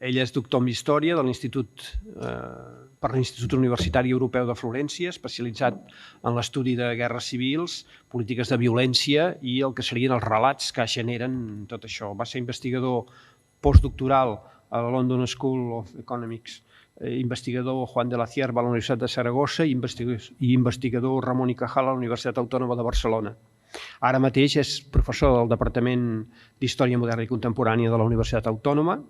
Ell és doctor en Història per l'Institut Universitari Europeu de Florència, especialitzat en l'estudi de guerres civils, polítiques de violència i el que serien els relats que generen tot això. Va ser investigador postdoctoral a la London School of Economics, investigador Juan de la Cierva a la Universitat de Saragossa i investigador Ramon y Cajal a la Universitat Autònoma de Barcelona. Ara mateix és professor del Departament d'Història Moderna i Contemporània de la Universitat Autònoma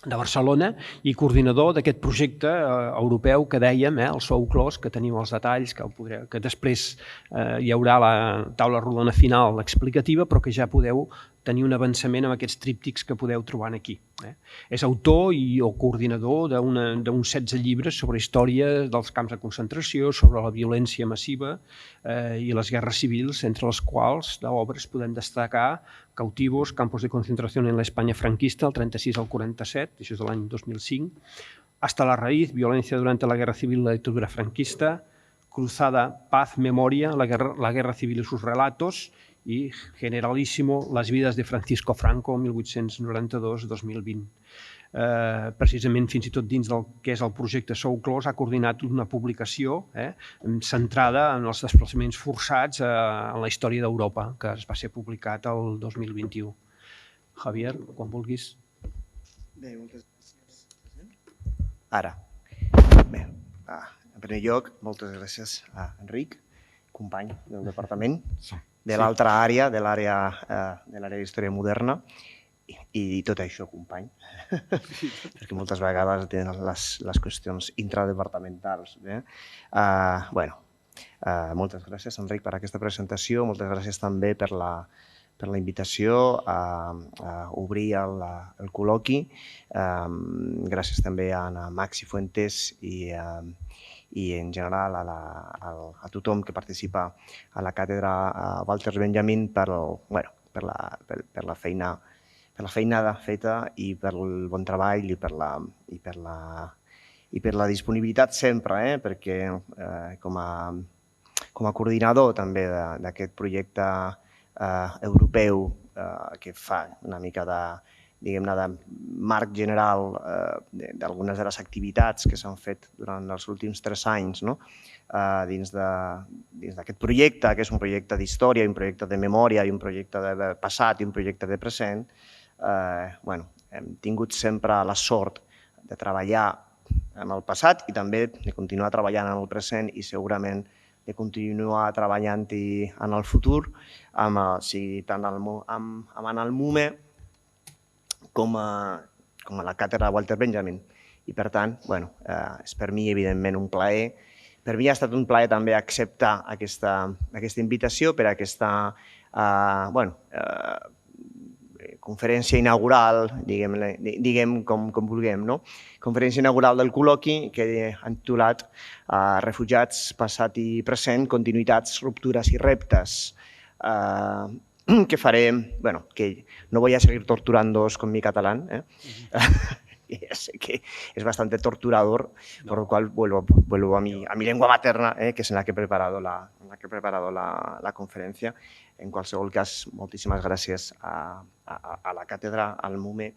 de Barcelona i coordinador d'aquest projecte europeu que dèiem, el Souclos, que tenim els detalls, que després hi haurà la taula rodona final explicativa, però que ja podeu tenir un avançament amb aquests tríptics que podeu trobar aquí. És autor o coordinador d'uns 16 llibres sobre història dels camps de concentració, sobre la violència massiva i les guerres civils, entre les quals d'obres podem destacar Cautivos, campos de concentración en la España franquista, del 36 al 47, això és de l'any 2005, Hasta la raíz, violencia durante la guerra civil y la dictadura franquista, Cruzada, paz, memoria, la guerra civil y sus relatos, i Generalísimo, les vides de Francisco Franco, 1892-2020. Precisament, fins i tot dins del que és el projecte Souclos, ha coordinat una publicació centrada en els desplaçaments forçats en la història d'Europa, que es va ser publicat el 2021. Javier, quan vulguis. Bé, moltes gràcies. Ara. Bé, en primer lloc, moltes gràcies a Enric, company del departament, de l'altra àrea, de l'àrea d'història moderna, i tot això, company, perquè moltes vegades tenen les qüestions intradepartamentals. Moltes gràcies, Enric, per aquesta presentació, moltes gràcies també per la invitació a obrir el col·loqui. Gràcies també a Maxi Fuentes i en general a tothom que participa a la càtedra Walter Benjamin per la feinada feta i pel bon treball i per la disponibilitat sempre, perquè com a coordinador també d'aquest projecte europeu que fa una mica de marc general d'algunes de les activitats que s'han fet durant els últims 3 anys dins d'aquest projecte, que és un projecte d'història, un projecte de memòria, un projecte de passat i un projecte de present. Hem tingut sempre la sort de treballar en el passat i també de continuar treballant en el present i segurament de continuar treballant-hi en el futur, tant en el MUME com a la càtedra Walter Benjamin. I per tant, és per mi evidentment un plaer. Per mi ha estat un plaer també acceptar aquesta invitació per a aquesta conferència inaugural, diguem com vulguem, conferència inaugural del col·loqui que han titulat Refugiats, passat i present, continuïtats, ruptures i reptes, que faré, que no voy a seguir torturándoos con mi catalán, ya sé que es bastante torturador, por lo cual vuelvo a mi lengua materna, que es en la que he preparado la conferència. En qualsevol cas, moltíssimes gràcies a la càtedra, al MUME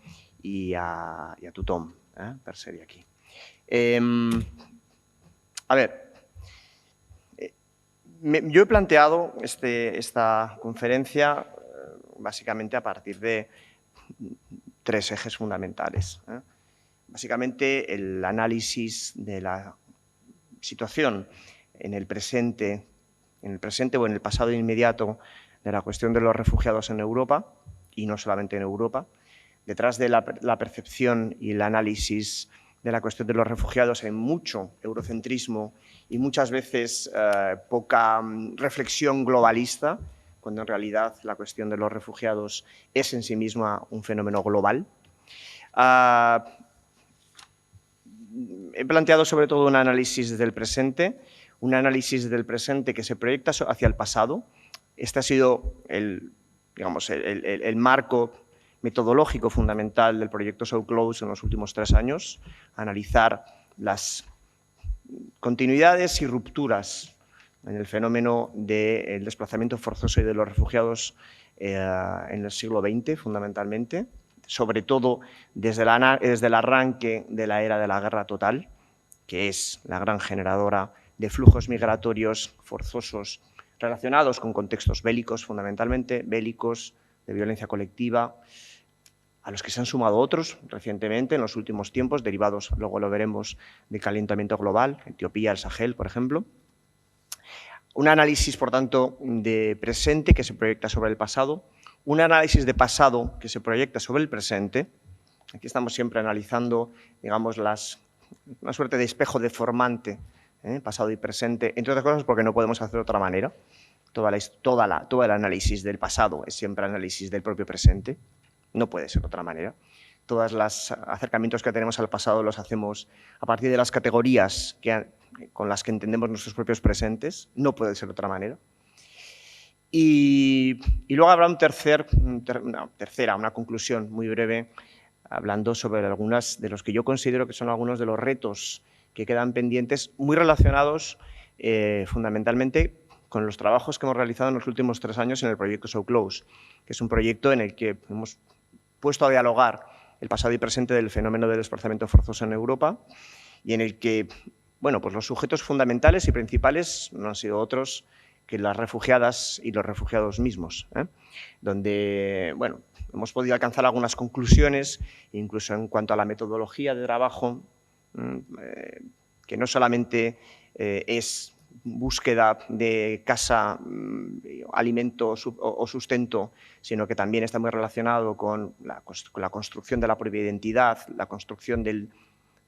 i a tothom per ser aquí. A ver, yo he planteado esta conferencia básicamente a partir de 3 ejes fundamentales. Básicamente el análisis de la situación en el presente o en el pasado inmediato de la cuestión de los refugiados en Europa, y no solamente en Europa. Detrás de la percepción y el análisis de la cuestión de los refugiados hay mucho eurocentrismo y muchas veces poca reflexión globalista, cuando en realidad la cuestión de los refugiados es en sí misma un fenómeno global. He planteado sobre todo un análisis del presente que se proyecta hacia el pasado. Este ha sido el marco metodológico fundamental del proyecto Souclos en los últimos 3 años, analizar las continuidades y rupturas en el fenómeno del desplazamiento forzoso y de los refugiados en el siglo XX, fundamentalmente, sobre todo desde el arranque de la era de la guerra total, que es la gran generadora de flujos migratorios forzosos relacionados con contextos bélicos, fundamentalmente bélicos, de violencia colectiva, a los que se han sumado otros recientemente, en los últimos tiempos, derivados, luego lo veremos, del calentamiento global, Etiopía, el Sahel, por ejemplo. Un análisis, por tanto, de presente que se proyecta sobre el pasado, un análisis de pasado que se proyecta sobre el presente. Aquí estamos siempre analizando, digamos, una suerte de espejo deformante, pasado y presente, entre otras cosas porque no podemos hacer de otra manera. Todo el análisis del pasado es siempre análisis del propio presente, no puede ser de otra manera. Todos los acercamientos que tenemos al pasado los hacemos a partir de las categorías con las que entendemos nuestros propios presentes, no puede ser de otra manera. Y luego habrá una conclusión muy breve, hablando sobre algunas de los que yo considero que son algunos de los retos que quedan pendientes, muy relacionados fundamentalmente con los trabajos que hemos realizado en los últimos 3 años en el proyecto So Close, que es un proyecto en el que hemos puesto a dialogar el pasado y presente del fenómeno del desplazamiento forzoso en Europa y en el que, bueno, pues los sujetos fundamentales y principales no han sido otros que las refugiadas y los refugiados mismos, donde, bueno, hemos podido alcanzar algunas conclusiones, incluso en cuanto a la metodología de trabajo, que no solamente es búsqueda de casa, alimento o sustento, sino que también está muy relacionado con la construcción de la propia identidad, la construcción del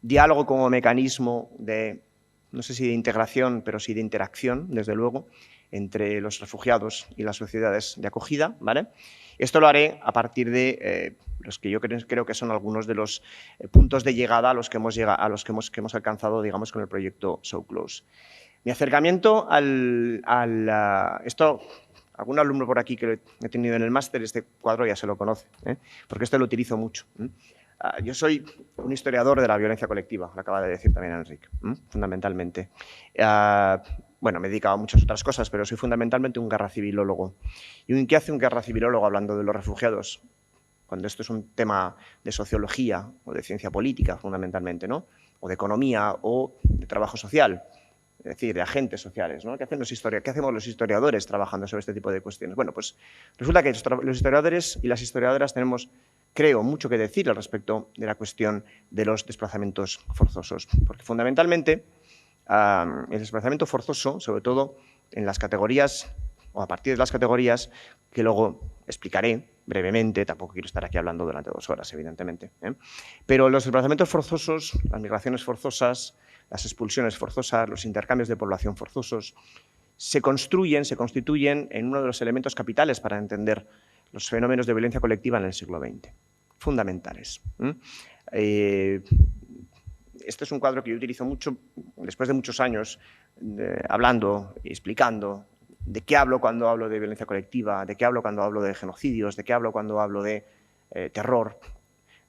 diálogo como mecanismo de, no sé si de integración, pero sí de interacción, desde luego, entre los refugiados y las sociedades de acogida, ¿vale? Esto lo haré a partir de los que yo creo que son algunos de los puntos de llegada a los que hemos alcanzado, digamos, con el proyecto So Close. Mi acercamiento esto, algún alumno por aquí que lo he tenido en el máster, este cuadro ya se lo conoce, porque esto lo utilizo mucho. Yo soy un historiador de la violencia colectiva, lo acaba de decir también Enric, fundamentalmente. Bueno, me he dedicado a muchas otras cosas, pero soy fundamentalmente un guerra civilólogo. ¿Y qué hace un guerra civilólogo hablando de los refugiados? Cuando esto es un tema de sociología o de ciencia política, fundamentalmente, ¿no? O de economía o de trabajo social. Es decir, de agentes sociales, ¿no? ¿Qué hacemos los historiadores trabajando sobre este tipo de cuestiones? Bueno, pues resulta que los historiadores y las historiadoras tenemos, creo, mucho que decir al respecto de la cuestión de los desplazamientos forzosos, porque fundamentalmente el desplazamiento forzoso, sobre todo en las categorías o a partir de las categorías que luego explicaré brevemente, tampoco quiero estar aquí hablando durante 2 horas, evidentemente, pero los desplazamientos forzosos, las migraciones forzosas, las expulsiones forzosas, los intercambios de población forzosos, se constituyen en uno de los elementos capitales para entender los fenómenos de violencia colectiva en el siglo XX, fundamentales. Este es un cuadro que yo utilizo mucho después de muchos años hablando y explicando de qué hablo cuando hablo de violencia colectiva, de qué hablo cuando hablo de genocidios, de qué hablo cuando hablo de terror,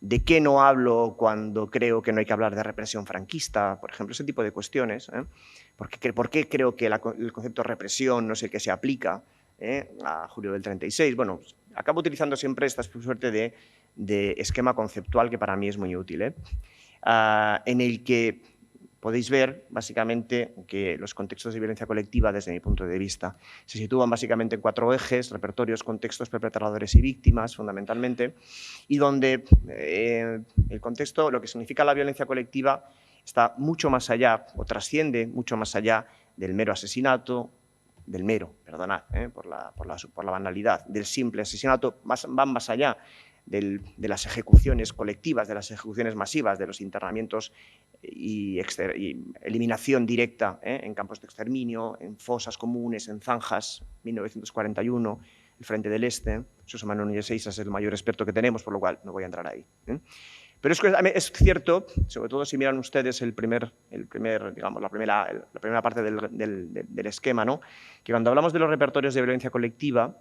de qué no hablo cuando creo que no hay que hablar de represión franquista, por ejemplo, ese tipo de cuestiones. ¿Por qué creo que el concepto de represión no es el que se aplica a julio del 36? Bueno, acabo utilizando siempre esta suerte de esquema conceptual que para mí es muy útil, en el que podéis ver básicamente que los contextos de violencia colectiva, desde mi punto de vista, se sitúan básicamente en 4 ejes: repertorios, contextos, perpetradores y víctimas, fundamentalmente, y donde el contexto, lo que significa la violencia colectiva, está mucho más allá, o trasciende mucho más allá del mero asesinato, por la banalidad, del simple asesinato, van más allá de las ejecuciones colectivas, de las ejecuciones masivas, de los internamientos y eliminación directa en campos de exterminio, en fosas comunes, en zanjas, 1941, el Frente del Este. José Manuel Núñez Seisas es el mayor experto que tenemos, por lo cual no voy a entrar ahí. Pero es cierto, sobre todo si miran ustedes digamos, la primera parte del esquema, ¿no? Que cuando hablamos de los repertorios de violencia colectiva,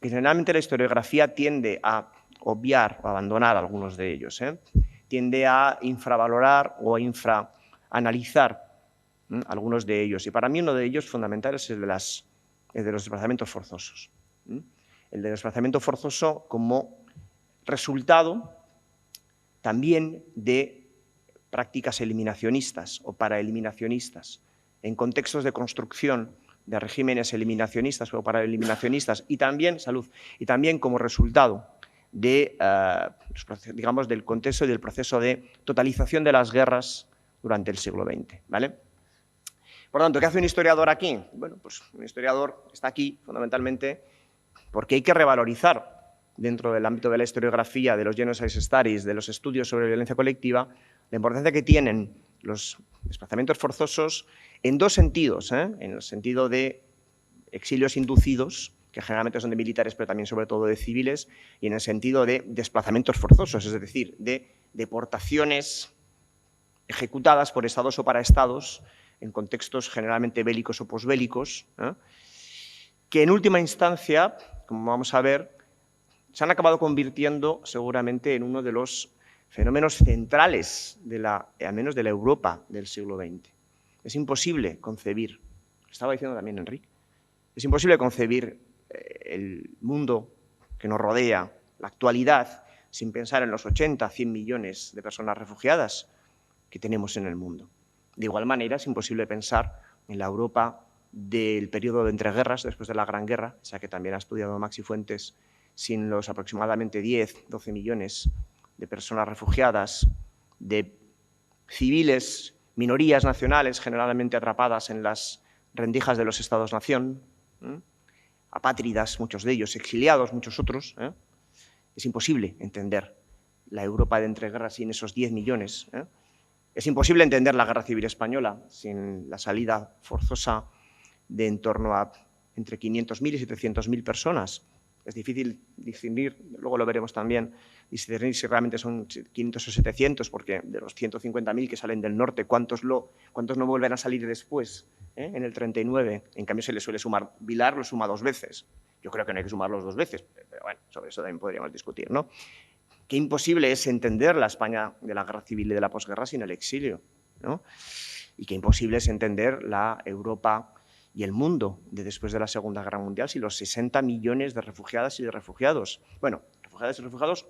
que generalmente la historiografía tiende a obviar o abandonar algunos de ellos, tiende a infravalorar o a infraanalizar algunos de ellos. Y para mí uno de ellos fundamental es el de los desplazamientos forzosos. El de desplazamiento forzoso como resultado también de prácticas eliminacionistas o paraeliminacionistas, en contextos de construcción de regímenes eliminacionistas o paraeliminacionistas y también, y también como resultado de, digamos, del contexto y del proceso de totalización de las guerras durante el siglo XX, ¿vale? Por tanto, ¿qué hace un historiador aquí? Bueno, pues un historiador está aquí fundamentalmente porque hay que revalorizar dentro del ámbito de la historiografía, de los genocide studies, de los estudios sobre violencia colectiva, la importancia que tienen los desplazamientos forzosos en dos sentidos, en el sentido de exilios inducidos, que generalmente son de militares, pero también sobre todo de civiles, y en el sentido de desplazamientos forzosos, es decir, de deportaciones ejecutadas por estados o para estados en contextos generalmente bélicos o posbélicos, que en última instancia, como vamos a ver, se han acabado convirtiendo seguramente en uno de los fenómenos centrales, al menos de la Europa del siglo XX. Es imposible concebir, lo estaba diciendo también Enrique, es imposible concebir el mundo que nos rodea, la actualidad, sin pensar en los 80, 100 millones de personas refugiadas que tenemos en el mundo. De igual manera, es imposible pensar en la Europa del periodo de entreguerras, después de la Gran Guerra, esa que también ha estudiado Maxi Fuentes, sin los aproximadamente 10, 12 millones de personas refugiadas, de civiles, minorías nacionales, generalmente atrapadas en las rendijas de los estados-nación, apátridas, muchos de ellos, exiliados, muchos otros. Es imposible entender la Europa de entreguerras sin esos 10 millones. Es imposible entender la Guerra Civil Española sin la salida forzosa de en torno a entre 500.000 y 700.000 personas. Es difícil discernir, luego lo veremos también, discernir si realmente son 500 o 700, porque de los 150.000 que salen del norte, ¿cuántos no vuelven a salir después, en el 39? En cambio, se le suele sumar, Vilar lo suma 2 veces. Yo creo que no hay que sumarlos 2 veces, pero bueno, sobre eso también podríamos discutir, ¿no? Qué imposible es entender la España de la guerra civil y de la posguerra sin el exilio, ¿no? Y qué imposible es entender la Europa y el mundo de después de la Segunda Guerra Mundial sin los 60 millones de refugiadas y de refugiados. Bueno, refugiadas y refugiados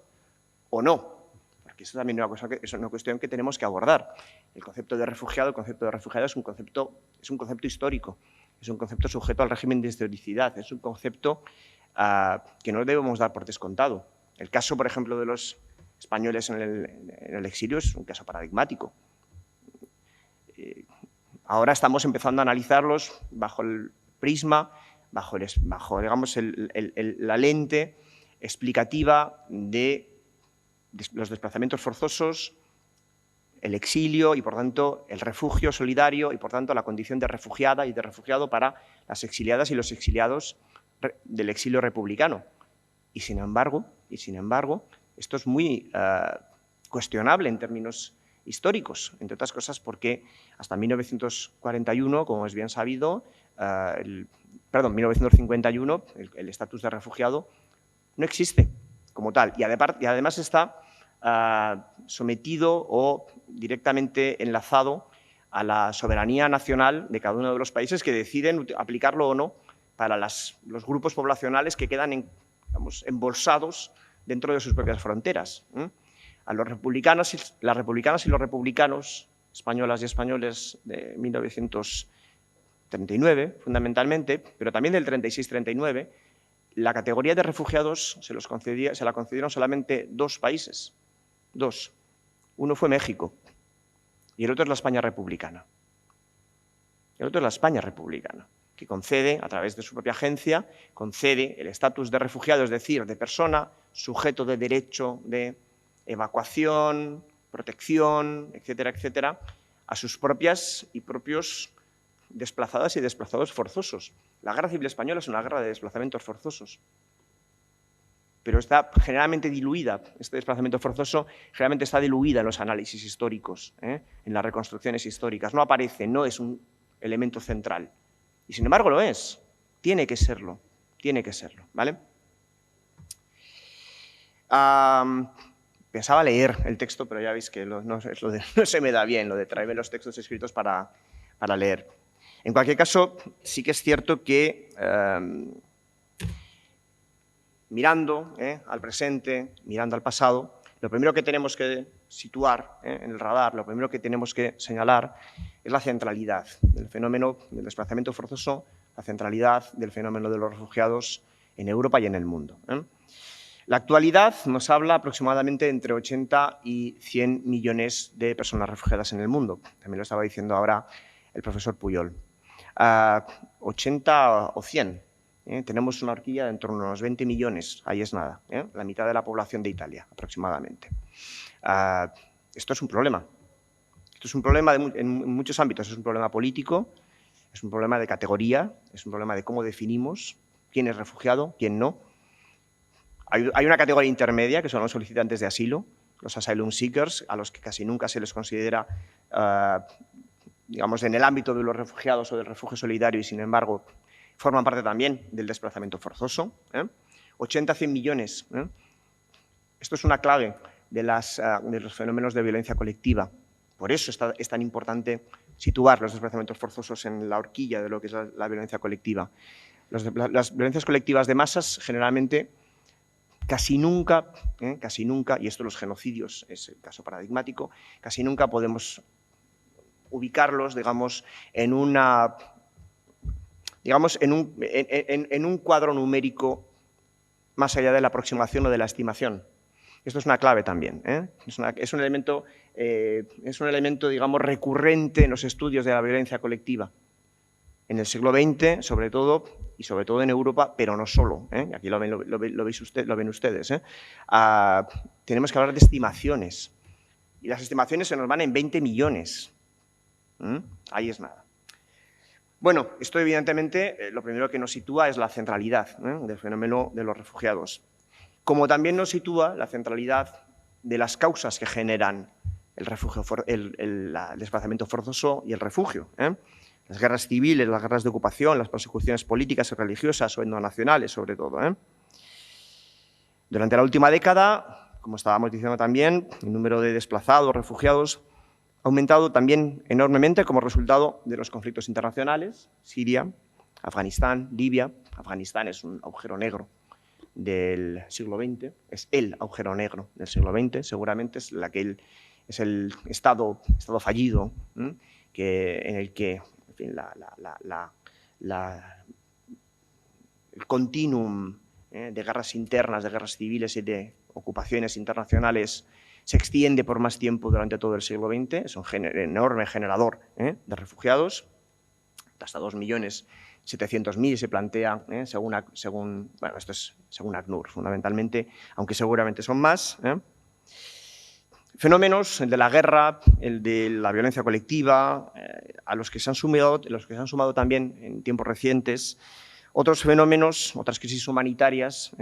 o no, porque eso también es una cuestión que tenemos que abordar. El concepto de refugiado, el concepto de refugiado es un concepto histórico, es un concepto sujeto al régimen de historicidad, es un concepto que no debemos dar por descontado. El caso, por ejemplo, de los españoles en el exilio es un caso paradigmático. Ahora estamos empezando a analizarlos bajo el prisma, bajo digamos, la lente explicativa de los desplazamientos forzosos, el exilio y, por tanto, el refugio solidario y, por tanto, la condición de refugiada y de refugiado para las exiliadas y los exiliados del exilio republicano. Y, sin embargo, esto es muy cuestionable en términos históricos, entre otras cosas porque hasta 1941, como es bien sabido, 1951, el estatus de refugiado no existe como tal y además está sometido o directamente enlazado a la soberanía nacional de cada uno de los países que deciden aplicarlo o no para los grupos poblacionales que quedan embolsados dentro de sus propias fronteras. A las republicanas y los republicanos, españolas y españoles de 1939, fundamentalmente, pero también del 36-39, la categoría de refugiados se la concedieron solamente 2 países. 2. Uno fue México y el otro es la España republicana. Que concede, a través de su propia agencia, concede el estatus de refugiado, es decir, de persona sujeto de derecho de evacuación, protección, etcétera, etcétera, a sus propios desplazadas y desplazados forzosos. La Guerra Civil Española es una guerra de desplazamientos forzosos, pero está generalmente diluida, este desplazamiento forzoso generalmente está diluida en los análisis históricos, en las reconstrucciones históricas, no aparece, no es un elemento central. Y sin embargo lo es, tiene que serlo, ¿vale? Pensaba leer el texto, pero ya veis que no se me da bien lo de traerme los textos escritos para leer. En cualquier caso, sí que es cierto que mirando al presente, mirando al pasado, lo primero que tenemos que situar en el radar, lo primero que tenemos que señalar es la centralidad del fenómeno del desplazamiento forzoso, la centralidad del fenómeno de los refugiados en Europa y en el mundo. La actualidad nos habla aproximadamente entre 80 y 100 millones de personas refugiadas en el mundo. También lo estaba diciendo ahora el profesor Puyol. 80 o 100. Tenemos una horquilla de en torno a unos 20 millones, ahí es nada, la mitad de la población de Italia aproximadamente. Esto es un problema. Esto es un problema en muchos ámbitos. Es un problema político, es un problema de categoría, es un problema de cómo definimos quién es refugiado, quién no. Hay una categoría intermedia, que son los solicitantes de asilo, los asylum seekers, a los que casi nunca se les considera, digamos, en el ámbito de los refugiados o del refugio solidario y, sin embargo, forman parte también del desplazamiento forzoso. 80-100 millones. Esto es una clave de los fenómenos de violencia colectiva. Por eso es tan importante situar los desplazamientos forzosos en la horquilla de lo que es la violencia colectiva. Las violencias colectivas de masas generalmente casi nunca, y esto los genocidios es el caso paradigmático, casi nunca podemos ubicarlos, digamos, en un cuadro numérico más allá de la aproximación o de la estimación. Esto es una clave también. Es un elemento, digamos, recurrente en los estudios de la violencia colectiva. En el siglo XX, sobre todo, y sobre todo en Europa, pero no solo. Aquí lo ven ustedes. Tenemos que hablar de estimaciones. Y las estimaciones se nos van en 20 millones. Ahí es nada. Bueno, esto evidentemente lo primero que nos sitúa es la centralidad del fenómeno de los refugiados. Como también nos sitúa la centralidad de las causas que generan el desplazamiento forzoso y el refugio. Las guerras civiles, las guerras de ocupación, las persecuciones políticas y religiosas o etnonacionales, sobre todo. Durante la última década, como estábamos diciendo también, el número de desplazados, refugiados, ha aumentado también enormemente como resultado de los conflictos internacionales, Siria, Afganistán, Libia. Afganistán es un agujero negro del siglo XX, es el agujero negro del siglo XX, seguramente es el estado fallido en el que, en fin, el continuum de guerras internas, de guerras civiles y de ocupaciones internacionales se extiende por más tiempo durante todo el siglo XX, es un enorme generador de refugiados, hasta 2.700.000 se plantea, bueno, esto es según ACNUR fundamentalmente, aunque seguramente son más. Fenómenos, el de la guerra, el de la violencia colectiva, a los que se han sumado también en tiempos recientes otros fenómenos, otras crisis humanitarias,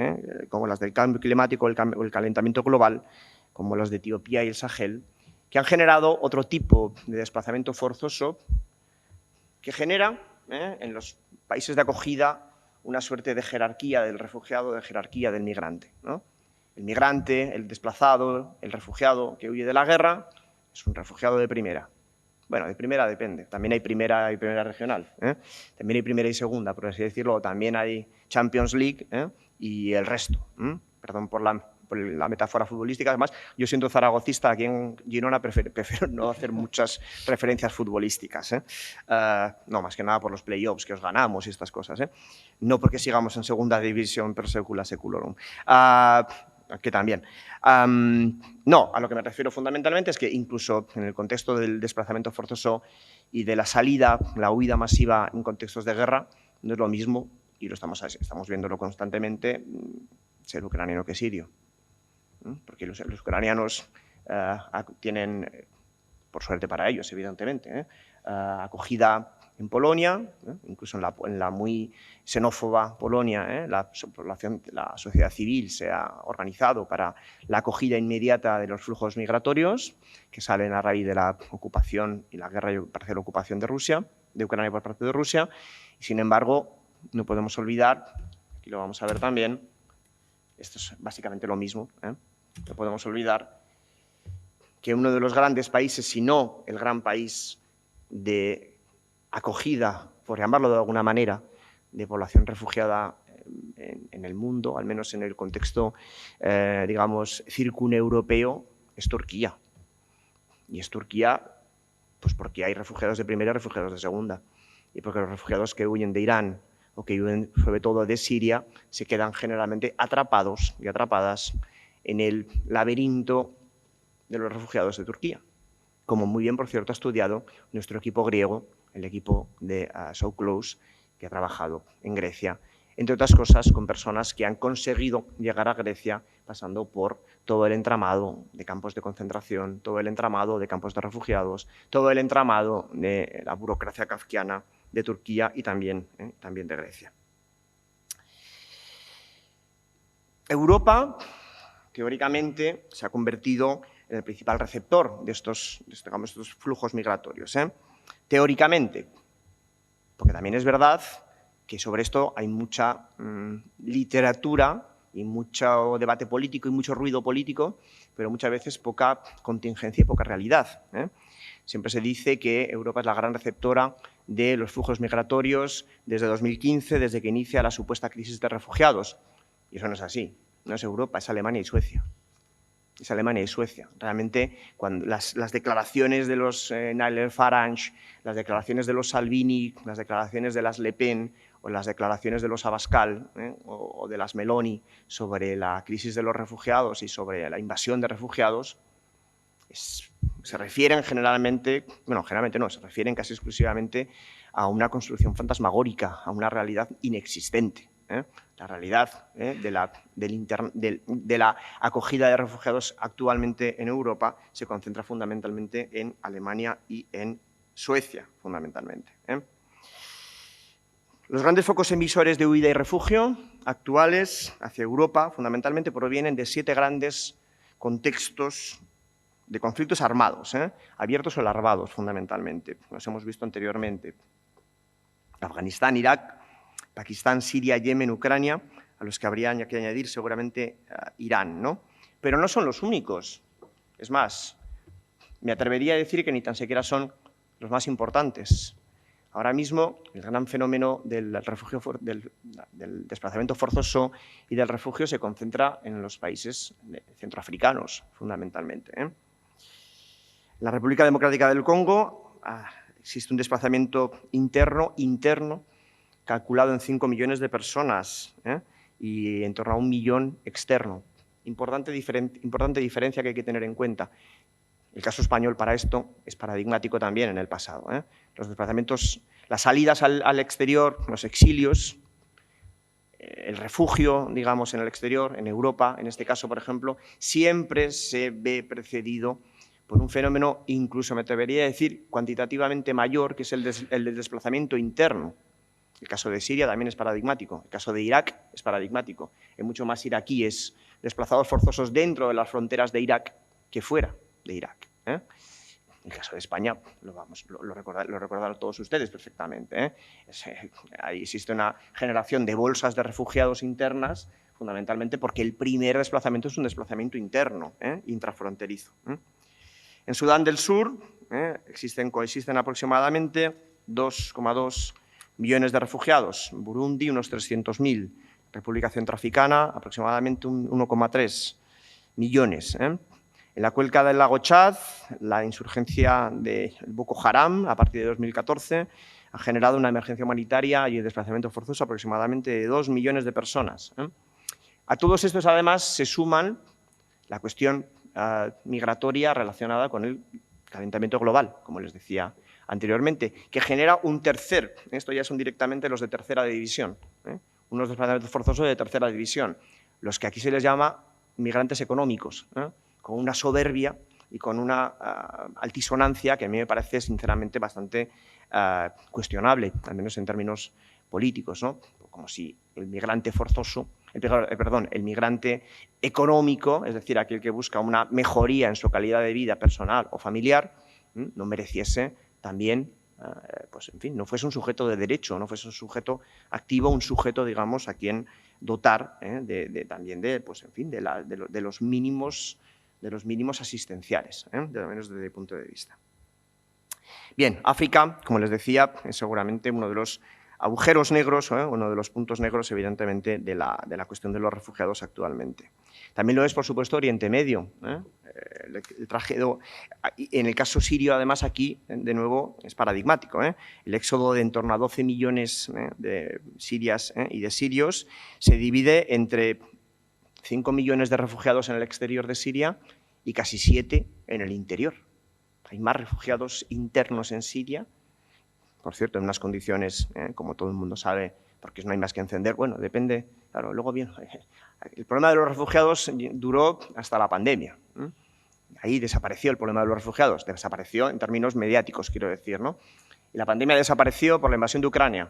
como las del cambio climático o el calentamiento global, como los de Etiopía y el Sahel, que han generado otro tipo de desplazamiento forzoso que genera en los países de acogida una suerte de jerarquía del refugiado, de jerarquía del migrante, ¿no? El migrante, el desplazado, el refugiado que huye de la guerra es un refugiado de primera. Bueno, de primera depende. También hay primera y primera regional. También hay primera y segunda, por así decirlo. También hay Champions League y el resto. Perdón por la metáfora futbolística. Además, yo siendo zaragocista, aquí en Girona prefiero no hacer muchas referencias futbolísticas. No, más que nada por los play-offs que os ganamos y estas cosas. No porque sigamos en segunda división per secula seculorum. Que también. No, a lo que me refiero fundamentalmente es que incluso en el contexto del desplazamiento forzoso y de la salida, la huida masiva en contextos de guerra, no es lo mismo, y estamos viéndolo constantemente, ser ucraniano que sirio. Porque los ucranianos tienen, por suerte para ellos, evidentemente, acogida en Polonia, incluso en la muy xenófoba Polonia, la sociedad civil se ha organizado para la acogida inmediata de los flujos migratorios que salen a raíz de la ocupación y la guerra y parcial ocupación de Rusia, de Ucrania por parte de Rusia. Y sin embargo, no podemos olvidar, aquí lo vamos a ver también, esto es básicamente lo mismo, no podemos olvidar que uno de los grandes países, si no el gran país de acogida, por llamarlo de alguna manera, de población refugiada en el mundo, al menos en el contexto, digamos, circuneuropeo, es Turquía. Y es Turquía pues porque hay refugiados de primera y refugiados de segunda. Y porque los refugiados que huyen de Irán o que huyen sobre todo de Siria se quedan generalmente atrapados y atrapadas en el laberinto de los refugiados de Turquía. Como muy bien, por cierto, ha estudiado nuestro equipo griego, el equipo de So Close, que ha trabajado en Grecia, entre otras cosas con personas que han conseguido llegar a Grecia pasando por todo el entramado de campos de concentración, todo el entramado de campos de refugiados, todo el entramado de la burocracia kafkiana de Turquía y también de Grecia. Europa, teóricamente, se ha convertido en el principal receptor de estos flujos migratorios. Teóricamente, porque también es verdad que sobre esto hay mucha literatura y mucho debate político y mucho ruido político, pero muchas veces poca contingencia y poca realidad. Siempre se dice que Europa es la gran receptora de los flujos migratorios desde 2015, desde que inicia la supuesta crisis de refugiados. Y eso no es así. No es Europa, es Alemania y Suecia. Es Alemania y Suecia. Realmente, cuando las declaraciones de los Nigel Farage, las declaraciones de los Salvini, las declaraciones de las Le Pen o las declaraciones de los Abascal o de las Meloni sobre la crisis de los refugiados y sobre la invasión de refugiados, se refieren generalmente, bueno, generalmente no, se refieren casi exclusivamente a una construcción fantasmagórica, a una realidad inexistente. La realidad de la acogida de refugiados actualmente en Europa se concentra fundamentalmente en Alemania y en Suecia, fundamentalmente. Los grandes focos emisores de huida y refugio actuales hacia Europa, fundamentalmente, provienen de 7 grandes contextos de conflictos armados, abiertos o larvados, fundamentalmente. Los hemos visto anteriormente. Afganistán, Irak, Pakistán, Siria, Yemen, Ucrania, a los que habría que añadir seguramente Irán, ¿no? Pero no son los únicos. Es más, me atrevería a decir que ni tan siquiera son los más importantes. Ahora mismo, el gran fenómeno del desplazamiento forzoso y del refugio se concentra en los países centroafricanos, fundamentalmente. En la República Democrática del Congo existe un desplazamiento interno, calculado en 5 millones de personas y en torno a 1 millón externo. Importante diferencia que hay que tener en cuenta. El caso español para esto es paradigmático también en el pasado. Los desplazamientos, las salidas al exterior, los exilios, el refugio, digamos, en el exterior, en Europa, en este caso, por ejemplo, siempre se ve precedido por un fenómeno, incluso me atrevería a decir, cuantitativamente mayor, que es el del desplazamiento interno. El caso de Siria también es paradigmático, el caso de Irak es paradigmático. Hay mucho más iraquíes desplazados forzosos dentro de las fronteras de Irak que fuera de Irak. El caso de España lo recordarán todos ustedes perfectamente. Ahí existe una generación de bolsas de refugiados internas, fundamentalmente porque el primer desplazamiento es un desplazamiento interno, intrafronterizo. En Sudán del Sur coexisten aproximadamente 2,2 millones de refugiados, Burundi unos 300.000, República Centroafricana aproximadamente 1,3 millones. En la cuenca del lago Chad, la insurgencia del Boko Haram a partir de 2014 ha generado una emergencia humanitaria y el desplazamiento forzoso aproximadamente de 2 millones de personas. A todos estos, además, se suman la cuestión migratoria relacionada con el calentamiento global, como les decía anteriormente, que genera un tercer, esto ya son directamente los de tercera división, unos desplazamientos forzosos de tercera división, los que aquí se les llama migrantes económicos, con una soberbia y con una altisonancia que a mí me parece sinceramente bastante cuestionable, al menos en términos políticos, ¿no? Como si el migrante forzoso, el migrante económico, es decir, aquel que busca una mejoría en su calidad de vida personal o familiar, no mereciese también, pues en fin, no fuese un sujeto de derecho, no fuese un sujeto activo, un sujeto, digamos, a quien dotar también pues, en fin, de los mínimos asistenciales, de lo menos desde mi punto de vista. Bien, África, como les decía, es seguramente uno de los agujeros negros, uno de los puntos negros, evidentemente, de la cuestión de los refugiados actualmente. También lo es, por supuesto, Oriente Medio. El tragedio, en el caso sirio, además, aquí, de nuevo, es paradigmático. El éxodo de en torno a 12 millones de sirias y de sirios se divide entre 5 millones de refugiados en el exterior de Siria y casi 7 en el interior. Hay más refugiados internos en Siria, por cierto, en unas condiciones, como todo el mundo sabe, porque no hay más que encender. Bueno, depende, claro, luego bien, el problema de los refugiados duró hasta la pandemia. Ahí desapareció el problema de los refugiados, desapareció en términos mediáticos, quiero decir, ¿no? Y la pandemia desapareció por la invasión de Ucrania,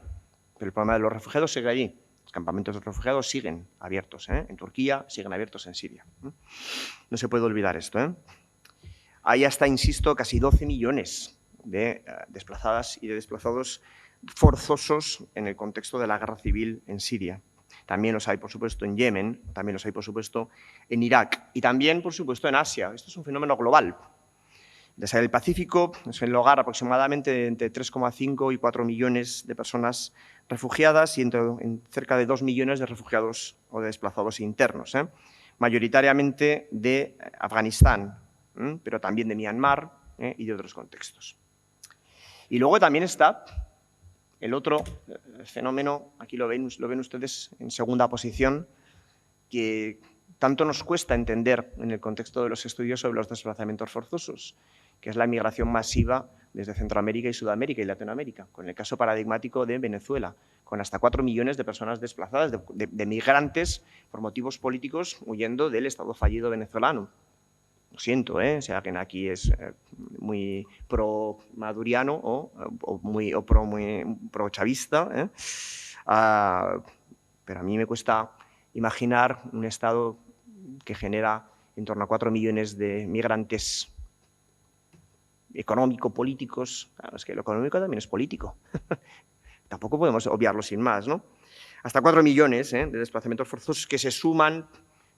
pero el problema de los refugiados sigue allí. Los campamentos de refugiados siguen abiertos, en Turquía, siguen abiertos en Siria. No se puede olvidar esto. Hay hasta, insisto, casi 12 millones de desplazadas y de desplazados forzosos en el contexto de la guerra civil en Siria. También los hay, por supuesto, en Yemen, también los hay, por supuesto, en Irak y también, por supuesto, en Asia. Esto es un fenómeno global. Desde el Pacífico es el hogar aproximadamente de entre 3,5 y 4 millones de personas refugiadas y en cerca de 2 millones de refugiados o de desplazados internos, mayoritariamente de Afganistán, pero también de Myanmar y de otros contextos. Y luego también está el otro fenómeno, aquí lo ven ustedes en segunda posición, que tanto nos cuesta entender en el contexto de los estudios sobre los desplazamientos forzosos, que es la migración masiva desde Centroamérica y Sudamérica y Latinoamérica, con el caso paradigmático de Venezuela, con hasta 4 millones de personas desplazadas, de migrantes por motivos políticos huyendo del Estado fallido venezolano. Lo siento, si alguien aquí es muy pro-maduriano o muy pro-chavista, pero a mí me cuesta imaginar un Estado que genera en torno a 4 millones de migrantes económico-políticos. Claro, es que lo económico también es político. Tampoco podemos obviarlo sin más, ¿no? Hasta 4 millones de desplazamientos forzosos que se suman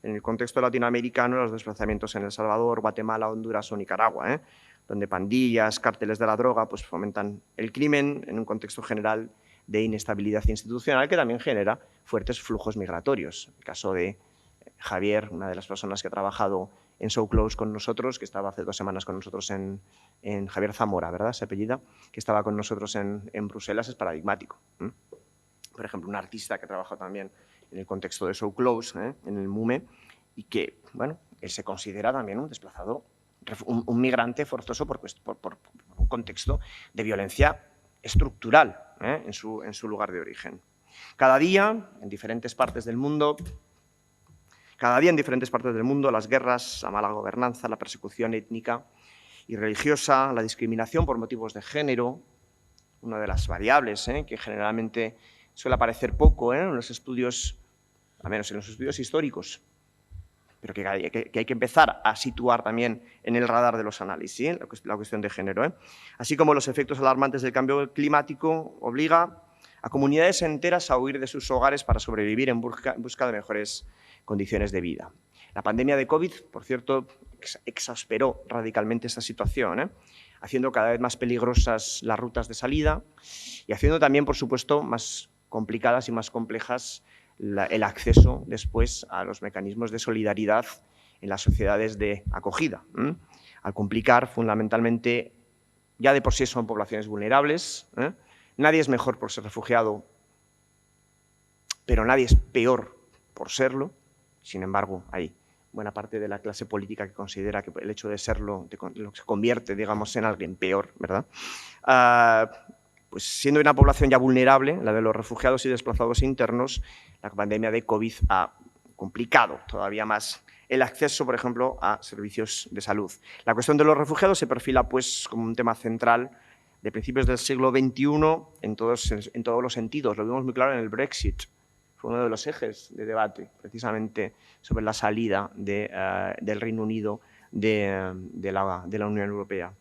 en el contexto latinoamericano los desplazamientos en El Salvador, Guatemala, Honduras o Nicaragua, donde pandillas, cárteles de la droga pues fomentan el crimen en un contexto general de inestabilidad institucional que también genera fuertes flujos migratorios. El caso de Javier, una de las personas que ha trabajado en So Close con nosotros, que estaba hace 2 semanas con nosotros en Javier Zamora, ¿verdad? Se apellida, que estaba con nosotros en Bruselas, es paradigmático. Por ejemplo, un artista que ha trabajado también en el contexto de So Close, en el MUME, y que, bueno, él se considera también un desplazado, un migrante forzoso por un contexto de violencia estructural en su lugar de origen. Cada día, en diferentes partes del mundo, las guerras, la mala gobernanza, la persecución étnica y religiosa, la discriminación por motivos de género, una de las variables que generalmente suele aparecer poco en los estudios, al menos en los estudios históricos, pero que hay que empezar a situar también en el radar de los análisis, la cuestión de género. Así como los efectos alarmantes del cambio climático obliga a comunidades enteras a huir de sus hogares para sobrevivir en busca de mejores condiciones de vida. La pandemia de COVID, por cierto, exasperó radicalmente esta situación, haciendo cada vez más peligrosas las rutas de salida y haciendo también, por supuesto, más complicadas y más complejas el acceso después a los mecanismos de solidaridad en las sociedades de acogida, al complicar fundamentalmente, ya de por sí son poblaciones vulnerables, nadie es mejor por ser refugiado, pero nadie es peor por serlo. Sin embargo, hay buena parte de la clase política que considera que el hecho de serlo se convierte, digamos, en alguien peor, ¿verdad? Pues siendo una población ya vulnerable, la de los refugiados y desplazados internos, la pandemia de COVID ha complicado todavía más el acceso, por ejemplo, a servicios de salud. La cuestión de los refugiados se perfila pues, como un tema central de principios del siglo XXI en todos los sentidos. Lo vimos muy claro en el Brexit. Fue uno de los ejes de debate, precisamente, sobre la salida del Reino Unido de la Unión Europea.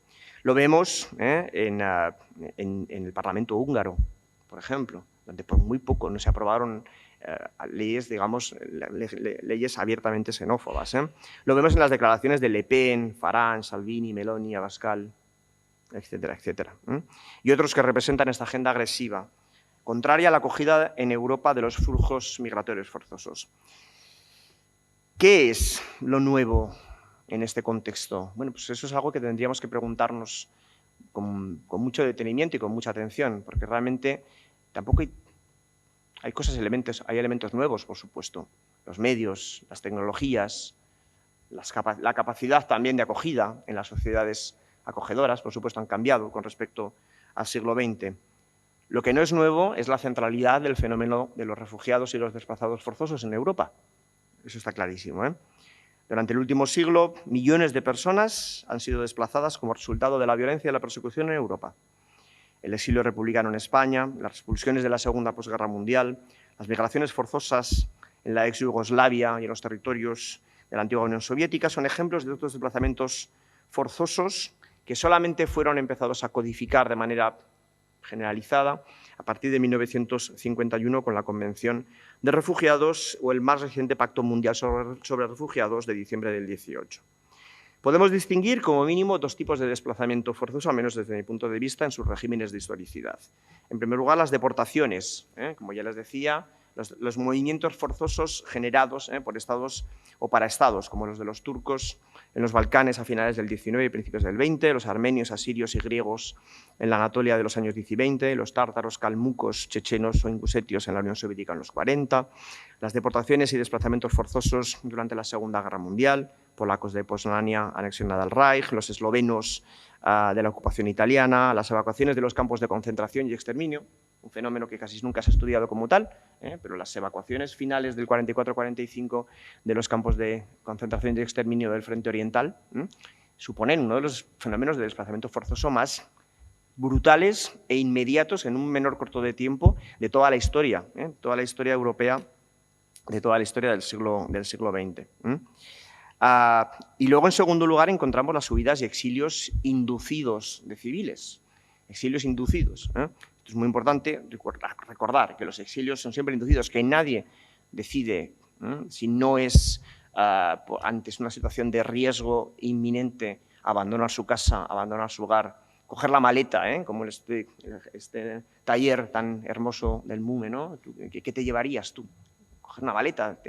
Lo vemos en el Parlamento húngaro, por ejemplo, donde por muy poco no se aprobaron leyes, digamos, leyes abiertamente xenófobas. Lo vemos en las declaraciones de Le Pen, Farage, Salvini, Meloni, Abascal, etcétera, etcétera. Y otros que representan esta agenda agresiva contraria a la acogida en Europa de los flujos migratorios forzosos. ¿Qué es lo nuevo en este contexto? Bueno, pues eso es algo que tendríamos que preguntarnos con mucho detenimiento y con mucha atención, porque realmente tampoco hay elementos nuevos, por supuesto. Los medios, las tecnologías, la capacidad también de acogida en las sociedades acogedoras, por supuesto, han cambiado con respecto al siglo XX. Lo que no es nuevo es la centralidad del fenómeno de los refugiados y los desplazados forzosos en Europa. Eso está clarísimo, ¿eh? Durante el último siglo, millones de personas han sido desplazadas como resultado de la violencia y la persecución en Europa. El exilio republicano en España, las expulsiones de la Segunda Posguerra Mundial, las migraciones forzosas en la ex Yugoslavia y en los territorios de la antigua Unión Soviética son ejemplos de otros desplazamientos forzosos que solamente fueron empezados a codificar de manera generalizada a partir de 1951 con la Convención de Refugiados o el más reciente Pacto Mundial sobre Refugiados de diciembre del 18. Podemos distinguir como mínimo dos tipos de desplazamiento forzoso, al menos desde mi punto de vista, en sus regímenes de historicidad. En primer lugar, las deportaciones, como ya les decía, los movimientos forzosos generados por estados o para estados, como los de los turcos en los Balcanes a finales del XIX y principios del XX, los armenios, asirios y griegos en la Anatolia de los años 10 y 20, los tártaros, calmucos, chechenos o ingusetios en la Unión Soviética en los 40, las deportaciones y desplazamientos forzosos durante la Segunda Guerra Mundial, polacos de Poznania anexionada al Reich, los eslovenos de la ocupación italiana, las evacuaciones de los campos de concentración y exterminio, un fenómeno que casi nunca se ha estudiado como tal, pero las evacuaciones finales del 44-45 de los campos de concentración y exterminio del Frente Oriental suponen uno de los fenómenos de desplazamiento forzoso más brutales e inmediatos en un menor corto de tiempo de toda la historia europea, de toda la historia del siglo XX. Y luego, en segundo lugar, encontramos las huidas y exilios inducidos de civiles. Exilios inducidos. Esto es muy importante recordar que los exilios son siempre inducidos, que nadie decide si no es ante una situación de riesgo inminente abandonar su casa, abandonar su hogar, coger la maleta, como este taller tan hermoso del MUME, ¿no? ¿Qué te llevarías tú? Coger una maleta,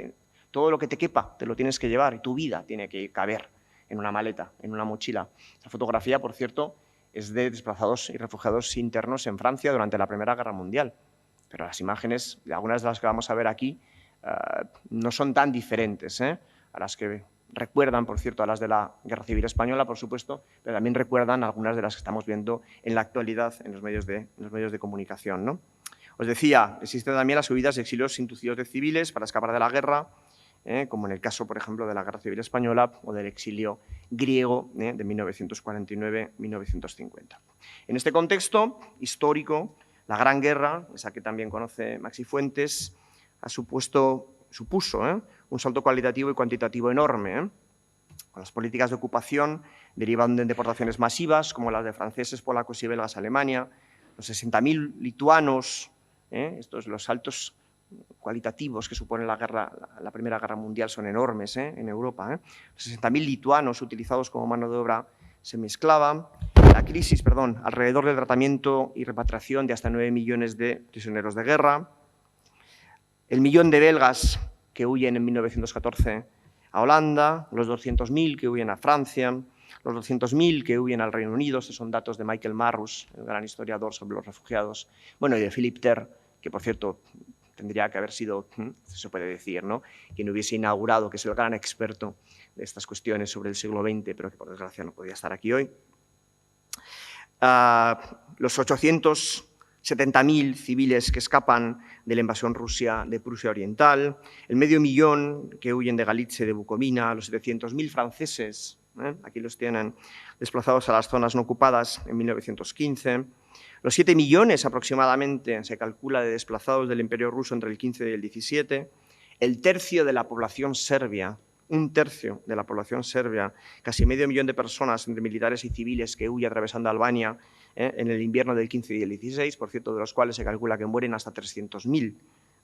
todo lo que te quepa te lo tienes que llevar y tu vida tiene que caber en una maleta, en una mochila. Esta fotografía, por cierto, es de desplazados y refugiados internos en Francia durante la Primera Guerra Mundial. Pero las imágenes, algunas de las que vamos a ver aquí, no son tan diferentes a las que recuerdan, por cierto, a las de la Guerra Civil Española, por supuesto, pero también recuerdan algunas de las que estamos viendo en la actualidad en los medios de comunicación, ¿no? Os decía, existen también las huidas y exilios inducidos de civiles para escapar de la guerra, como en el caso, por ejemplo, de la Guerra Civil Española o del exilio griego de 1949-1950. En este contexto histórico, la Gran Guerra, esa que también conoce Maxi Fuentes, supuso un salto cualitativo y cuantitativo enorme. Las políticas de ocupación derivan de deportaciones masivas, como las de franceses, polacos y belgas a Alemania, los 60.000 lituanos, los saltos cualitativos que supone la Primera Guerra Mundial son enormes en Europa. Los 60.000 lituanos utilizados como mano de obra semiesclava, la crisis, alrededor del tratamiento y repatriación de hasta 9 millones de prisioneros de guerra, el millón de belgas que huyen en 1914 a Holanda, los 200.000 que huyen a Francia, los 200.000 que huyen al Reino Unido. Estos son datos de Michael Marrus, el gran historiador sobre los refugiados, bueno, y de Philip Ter, que por cierto tendría que haber sido, se puede decir, ¿no?, quien hubiese inaugurado, que es el gran experto de estas cuestiones sobre el siglo XX, pero que por desgracia no podía estar aquí hoy. Los 870.000 civiles que escapan de la invasión rusa de Prusia Oriental, el 500.000 que huyen de Galicia y de Bucovina, los 700.000 franceses, aquí los tienen, desplazados a las zonas no ocupadas en 1915, los 7 millones aproximadamente, se calcula, de desplazados del Imperio Ruso entre el 15 y el 17, el tercio de la población serbia, un tercio de la población serbia, casi medio millón de personas entre militares y civiles que huye atravesando Albania en el invierno del 15 y el 16, por cierto, de los cuales se calcula que mueren hasta 300.000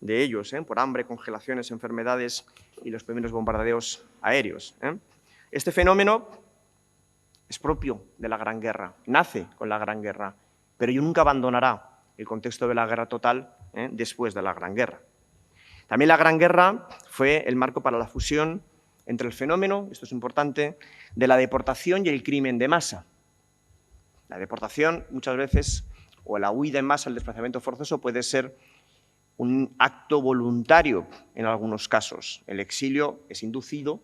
de ellos por hambre, congelaciones, enfermedades y los primeros bombardeos aéreos. Este fenómeno es propio de la Gran Guerra, nace con la Gran Guerra, pero nunca abandonará el contexto de la guerra total después de la Gran Guerra. También la Gran Guerra fue el marco para la fusión entre el fenómeno, esto es importante, de la deportación y el crimen de masa. La deportación muchas veces, o la huida en masa, el desplazamiento forzoso, puede ser un acto voluntario en algunos casos. El exilio es inducido,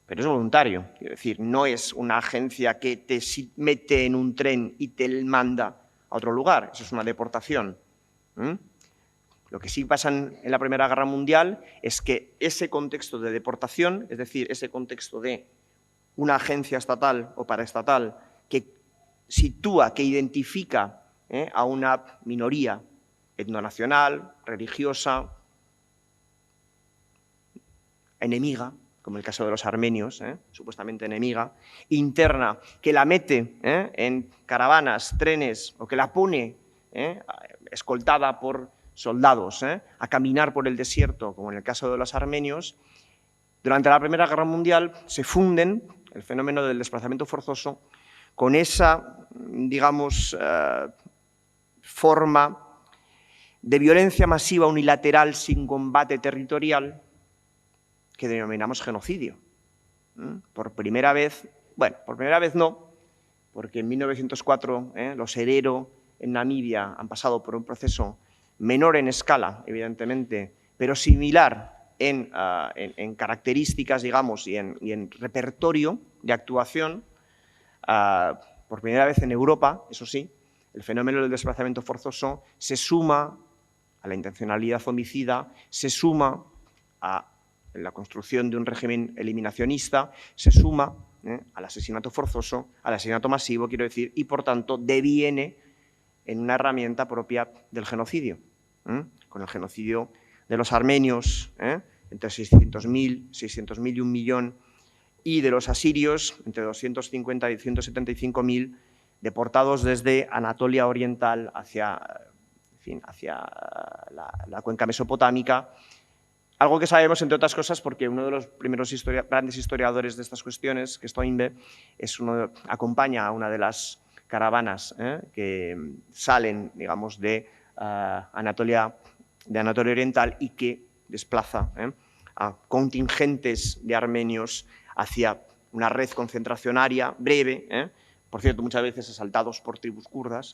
pero es voluntario. Es decir, no es una agencia que te mete en un tren y te manda a otro lugar. Eso es una deportación. Lo que sí pasa en la Primera Guerra Mundial es que ese contexto de deportación, es decir, ese contexto de una agencia estatal o paraestatal que sitúa, que identifica a una minoría etnonacional, religiosa, enemiga, como el caso de los armenios, supuestamente enemiga, interna, que la mete en caravanas, trenes, o que la pone escoltada por soldados a caminar por el desierto, como en el caso de los armenios. Durante la Primera Guerra Mundial se funden el fenómeno del desplazamiento forzoso con esa, digamos, forma de violencia masiva unilateral sin combate territorial que denominamos genocidio. Por primera vez, bueno, por primera vez no, porque en 1904 los Herero en Namibia han pasado por un proceso menor en escala, evidentemente, pero similar en características, digamos, y en repertorio de actuación. Por primera vez en Europa, eso sí, el fenómeno del desplazamiento forzoso se suma a la intencionalidad homicida, se suma a la construcción de un régimen eliminacionista, se suma al asesinato forzoso, al asesinato masivo, quiero decir, y por tanto deviene en una herramienta propia del genocidio, con el genocidio de los armenios, entre 600.000 y 1 millón, y de los asirios, entre 250 y 175.000, deportados desde Anatolia Oriental hacia la cuenca mesopotámica. Algo que sabemos, entre otras cosas, porque uno de los primeros grandes historiadores de estas cuestiones, que es Toynbee, acompaña a una de las caravanas que salen, digamos, de Anatolia Oriental y que desplaza a contingentes de armenios hacia una red concentracionaria breve, por cierto, muchas veces asaltados por tribus kurdas,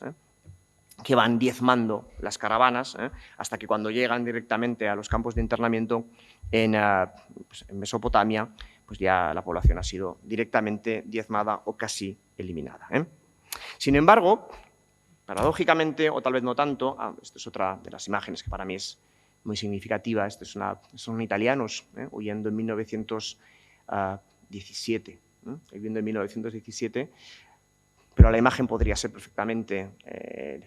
que van diezmando las caravanas, hasta que cuando llegan directamente a los campos de internamiento en Mesopotamia, pues ya la población ha sido directamente diezmada o casi eliminada. Sin embargo, paradójicamente, o tal vez no tanto, esta es otra de las imágenes que para mí es muy significativa, son italianos huyendo en 1917, pero la imagen podría ser perfectamente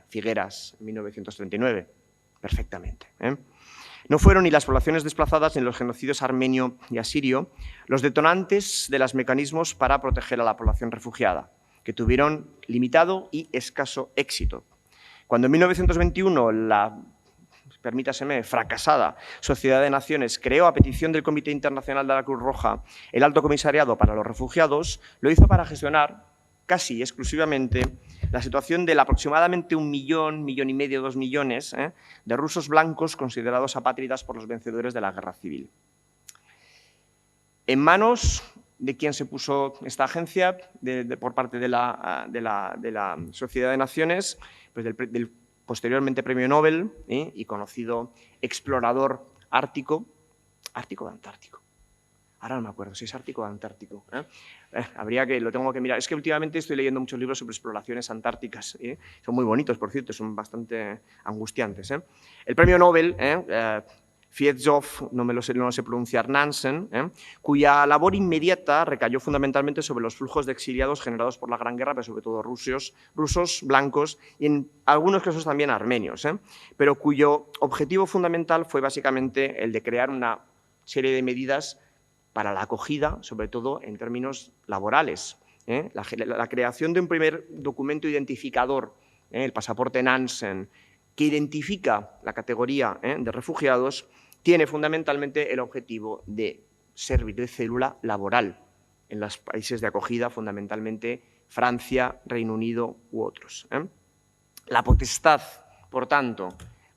Figueras, en 1939, perfectamente. No fueron ni las poblaciones desplazadas ni los genocidios armenio y asirio los detonantes de los mecanismos para proteger a la población refugiada, que tuvieron limitado y escaso éxito. Cuando en 1921 la, permítaseme, fracasada Sociedad de Naciones creó a petición del Comité Internacional de la Cruz Roja el Alto Comisariado para los Refugiados, lo hizo para gestionar casi exclusivamente la situación del aproximadamente 1 millón, 1,5 millones, 2 millones de rusos blancos considerados apátridas por los vencedores de la Guerra Civil. En manos de quien se puso esta agencia por parte de la Sociedad de Naciones, pues del posteriormente premio Nobel y conocido explorador ártico, ¿ártico o antártico? Ahora no me acuerdo si es ártico o antártico. Lo tengo que mirar. Es que últimamente estoy leyendo muchos libros sobre exploraciones antárticas. Son muy bonitos, por cierto, son bastante angustiantes. El premio Nobel, Fridtjof, no sé pronunciar, Nansen, cuya labor inmediata recayó fundamentalmente sobre los flujos de exiliados generados por la Gran Guerra, pero sobre todo rusos blancos y en algunos casos también armenios, pero cuyo objetivo fundamental fue básicamente el de crear una serie de medidas para la acogida, sobre todo en términos laborales. La creación de un primer documento identificador, el pasaporte Nansen, que identifica la categoría de refugiados, tiene fundamentalmente el objetivo de servir de célula laboral en los países de acogida, fundamentalmente Francia, Reino Unido u otros. La potestad, por tanto,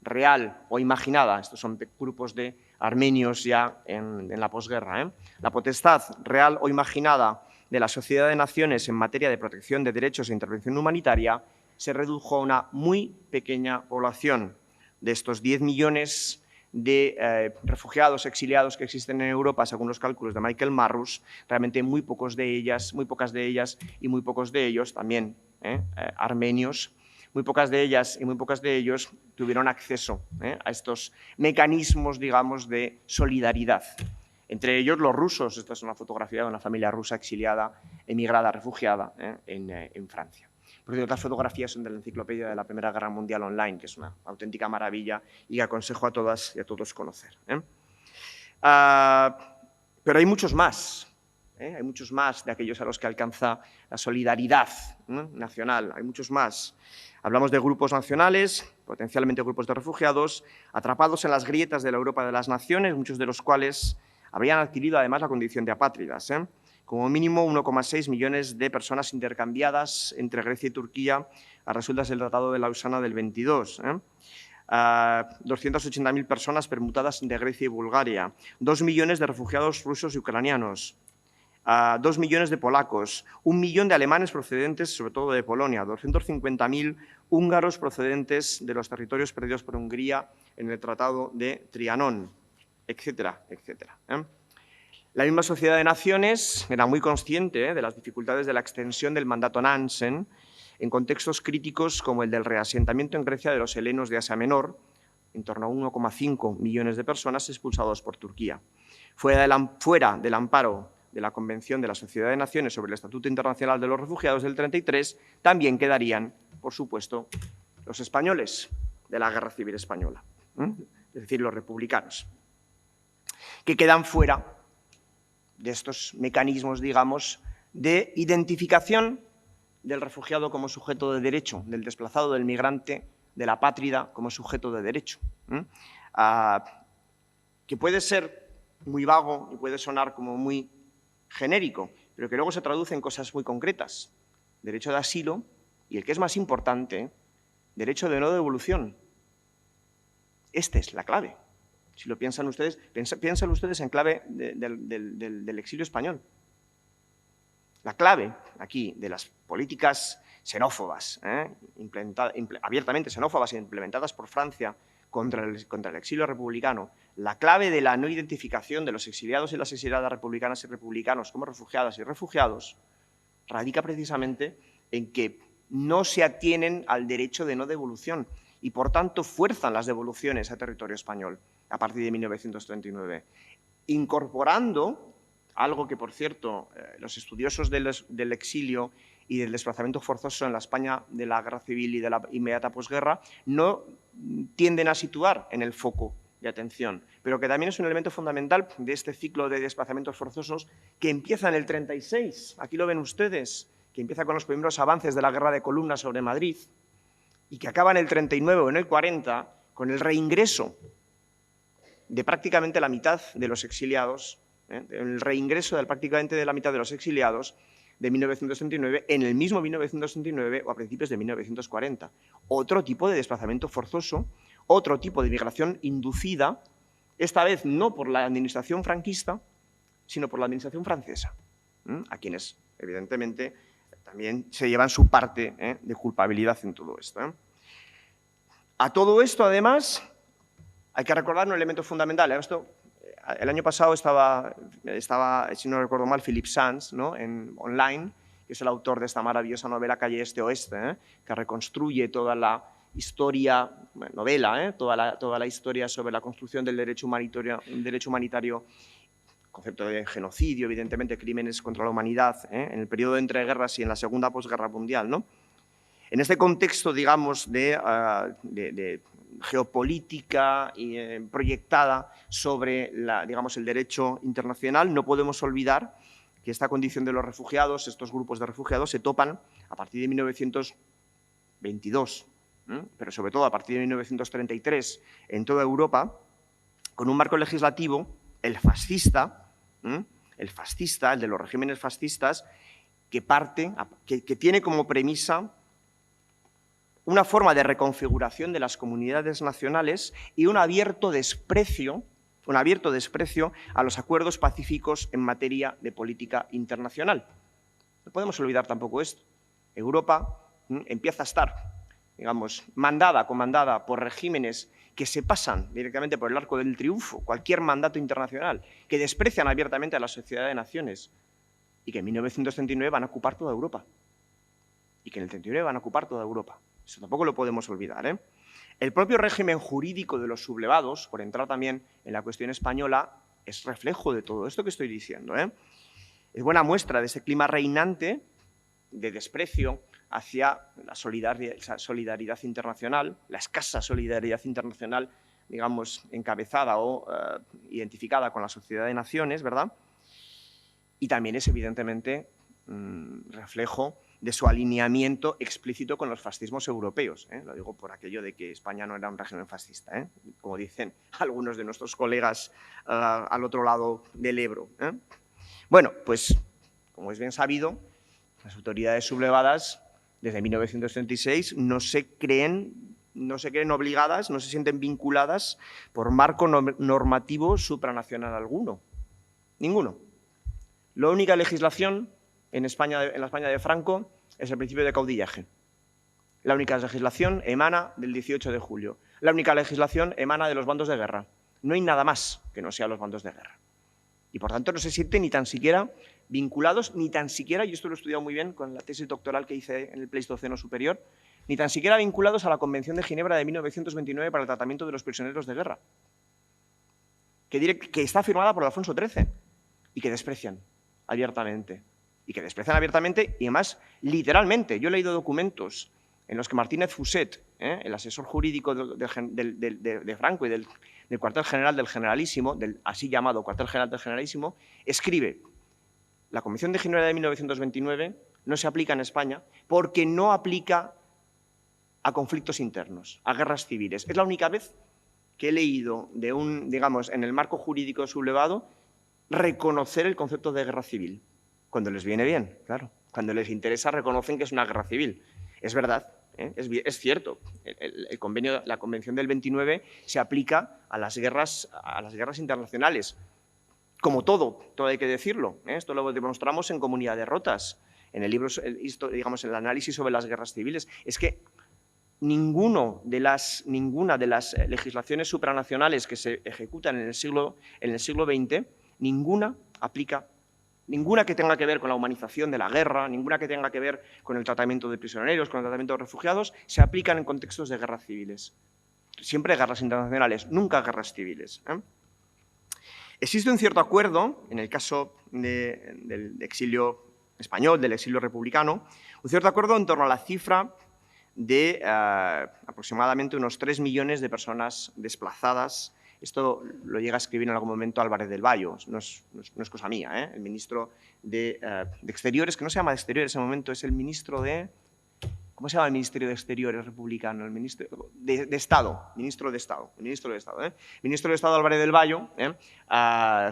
real o imaginada, estos son grupos de armenios ya en la posguerra, la potestad real o imaginada de la Sociedad de Naciones en materia de protección de derechos e intervención humanitaria se redujo a una muy pequeña población. De estos 10 millones de refugiados, exiliados que existen en Europa, según los cálculos de Michael Marrus, realmente muy pocas de ellas y muy pocos de ellos, también armenios, muy pocas de ellas y muy pocos de ellos tuvieron acceso a estos mecanismos, digamos, de solidaridad. Entre ellos los rusos. Esta es una fotografía de una familia rusa exiliada, emigrada, refugiada en Francia. Por cierto, otras fotografías son de la enciclopedia de la Primera Guerra Mundial online, que es una auténtica maravilla y que aconsejo a todas y a todos conocer. Pero hay muchos más. Hay muchos más de aquellos a los que alcanza la solidaridad nacional. Hay muchos más. Hablamos de grupos nacionales, potencialmente grupos de refugiados, atrapados en las grietas de la Europa de las naciones, muchos de los cuales habrían adquirido además la condición de apátridas. Como mínimo 1,6 millones de personas intercambiadas entre Grecia y Turquía a resultas del Tratado de Lausana del 22. 280.000 personas permutadas entre Grecia y Bulgaria. 2 millones de refugiados rusos y ucranianos. 2 millones de polacos. 1 millón de alemanes procedentes, sobre todo de Polonia. 250.000 húngaros procedentes de los territorios perdidos por Hungría en el Tratado de Trianón, etcétera, etcétera. La misma Sociedad de Naciones era muy consciente de las dificultades de la extensión del mandato Nansen en contextos críticos como el del reasentamiento en Grecia de los helenos de Asia Menor, en torno a 1,5 millones de personas expulsados por Turquía. Fuera del amparo de la Convención de la Sociedad de Naciones sobre el Estatuto Internacional de los Refugiados del 33, también quedarían, por supuesto, los españoles de la Guerra Civil Española, es decir, los republicanos, que quedan fuera de estos mecanismos, digamos, de identificación del refugiado como sujeto de derecho, del desplazado, del migrante, de la apátrida como sujeto de derecho, que puede ser muy vago y puede sonar como muy genérico, pero que luego se traduce en cosas muy concretas. Derecho de asilo y, el que es más importante, derecho de no devolución. Esta es la clave. Si lo piensan ustedes, piénsenlo ustedes en clave del exilio español. La clave aquí de las políticas xenófobas, abiertamente xenófobas, implementadas por Francia contra el exilio republicano, la clave de la no identificación de los exiliados y las exiliadas republicanas y republicanos como refugiadas y refugiados, radica precisamente en que no se atienen al derecho de no devolución y, por tanto, fuerzan las devoluciones a territorio español a partir de 1939, incorporando algo que, por cierto, los estudiosos del exilio y del desplazamiento forzoso en la España de la Guerra Civil y de la inmediata posguerra no tienden a situar en el foco de atención, pero que también es un elemento fundamental de este ciclo de desplazamientos forzosos que empieza en el 36, aquí lo ven ustedes, que empieza con los primeros avances de la Guerra de Columnas sobre Madrid y que acaba en el 39 o en el 40 con el reingreso de prácticamente la mitad de los exiliados, el reingreso de prácticamente de la mitad de los exiliados de 1939 en el mismo 1939 o a principios de 1940. Otro tipo de desplazamiento forzoso, otro tipo de migración inducida, esta vez no por la administración franquista, sino por la administración francesa, a quienes, evidentemente, también se llevan su parte de culpabilidad en todo esto. A todo esto, además, hay que recordar un elemento fundamental. El año pasado estaba, si no recuerdo mal, Philip Sands, ¿no?, online, que es el autor de esta maravillosa novela Calle Este-Oeste, que reconstruye toda la historia, novela, toda la historia sobre la construcción del derecho humanitario, concepto de genocidio, evidentemente, crímenes contra la humanidad, en el periodo de entreguerras y en la segunda posguerra mundial, ¿no? En este contexto, digamos, de geopolítica proyectada sobre el derecho internacional, no podemos olvidar que esta condición de los refugiados, estos grupos de refugiados, se topan a partir de 1922, pero sobre todo a partir de 1933 en toda Europa, con un marco legislativo, el fascista, el de los regímenes fascistas, que tiene como premisa una forma de reconfiguración de las comunidades nacionales y un abierto desprecio a los acuerdos pacíficos en materia de política internacional. No podemos olvidar tampoco esto. Europa empieza a estar, digamos, comandada por regímenes que se pasan directamente por el arco del triunfo, cualquier mandato internacional, que desprecian abiertamente a la Sociedad de Naciones y que en 1939 van a ocupar toda Europa. Eso tampoco lo podemos olvidar, ¿eh? El propio régimen jurídico de los sublevados, por entrar también en la cuestión española, es reflejo de todo esto que estoy diciendo, ¿eh? Es buena muestra de ese clima reinante de desprecio hacia la solidaridad internacional, la escasa solidaridad internacional, digamos, encabezada o identificada con la Sociedad de Naciones, ¿verdad? Y también es, evidentemente, reflejo de su alineamiento explícito con los fascismos europeos, ¿eh? Lo digo por aquello de que España no era un régimen fascista, ¿eh? Como dicen algunos de nuestros colegas al otro lado del Ebro, ¿eh? Bueno, pues, como es bien sabido, las autoridades sublevadas, desde 1936, no se creen obligadas, no se sienten vinculadas por marco normativo supranacional alguno. Ninguno. La única legislación en la España de Franco es el principio de caudillaje. La única legislación emana del 18 de julio. La única legislación emana de los bandos de guerra. No hay nada más que no sea los bandos de guerra. Y, por tanto, no se sienten ni tan siquiera vinculados, ni tan siquiera, y esto lo he estudiado muy bien con la tesis doctoral que hice en el Pleistoceno superior, ni tan siquiera vinculados a la Convención de Ginebra de 1929 para el tratamiento de los prisioneros de guerra, que está firmada por Alfonso XIII y que desprecian abiertamente. Y además, literalmente. Yo he leído documentos en los que Martínez Fuset, el asesor jurídico de Franco y del cuartel general del Generalísimo, del así llamado cuartel general del Generalísimo, escribe: la Convención de Ginebra de 1929 no se aplica en España porque no aplica a conflictos internos, a guerras civiles. Es la única vez que he leído digamos, en el marco jurídico sublevado, reconocer el concepto de guerra civil. Cuando les viene bien, claro. Cuando les interesa, reconocen que es una guerra civil. Es verdad, es cierto. La Convención del 29 se aplica a las guerras internacionales. Como todo hay que decirlo. Esto lo demostramos en Comunidad de Rotas, en el libro, digamos, en el análisis sobre las guerras civiles. Es que ninguna de las legislaciones supranacionales que se ejecutan en el siglo XX, ninguna aplica. Ninguna que tenga que ver con la humanización de la guerra, ninguna que tenga que ver con el tratamiento de prisioneros, con el tratamiento de refugiados, se aplican en contextos de guerras civiles. Siempre guerras internacionales, nunca guerras civiles, ¿eh? Existe un cierto acuerdo, en el caso del exilio español, del exilio republicano, un cierto acuerdo en torno a la cifra de aproximadamente unos 3 millones de personas desplazadas. Esto lo llega a escribir en algún momento Álvarez del Valle, no es cosa mía, ¿eh? El ministro de Exteriores, que no se llama de Exteriores en ese momento, es el ministro de... ¿Cómo se llama el Ministerio de Exteriores republicano? El ministro de Estado, ministro de Estado, ¿eh? Ministro de Estado Álvarez del Valle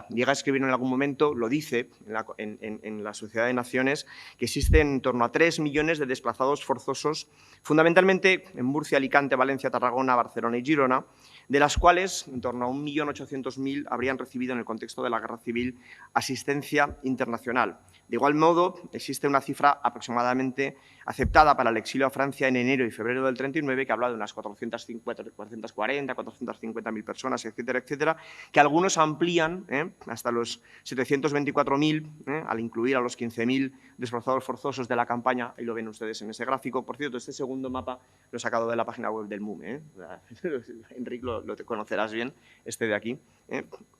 llega a escribir en algún momento, lo dice en la Sociedad de Naciones, que existen en torno a 3 millones de desplazados forzosos, fundamentalmente en Murcia, Alicante, Valencia, Tarragona, Barcelona y Girona, de las cuales en torno a 1.800.000 habrían recibido en el contexto de la guerra civil asistencia internacional. De igual modo, existe una cifra aproximadamente aceptada para el exilio a Francia en enero y febrero del 39, que habla de unas 440, 450.000 personas, etcétera, etcétera, que algunos amplían hasta los 724.000, al incluir a los 15.000 desplazados forzosos de la campaña, ahí lo ven ustedes en ese gráfico. Por cierto, este segundo mapa lo he sacado de la página web del MUM, Enrique, lo te conocerás bien, este de aquí.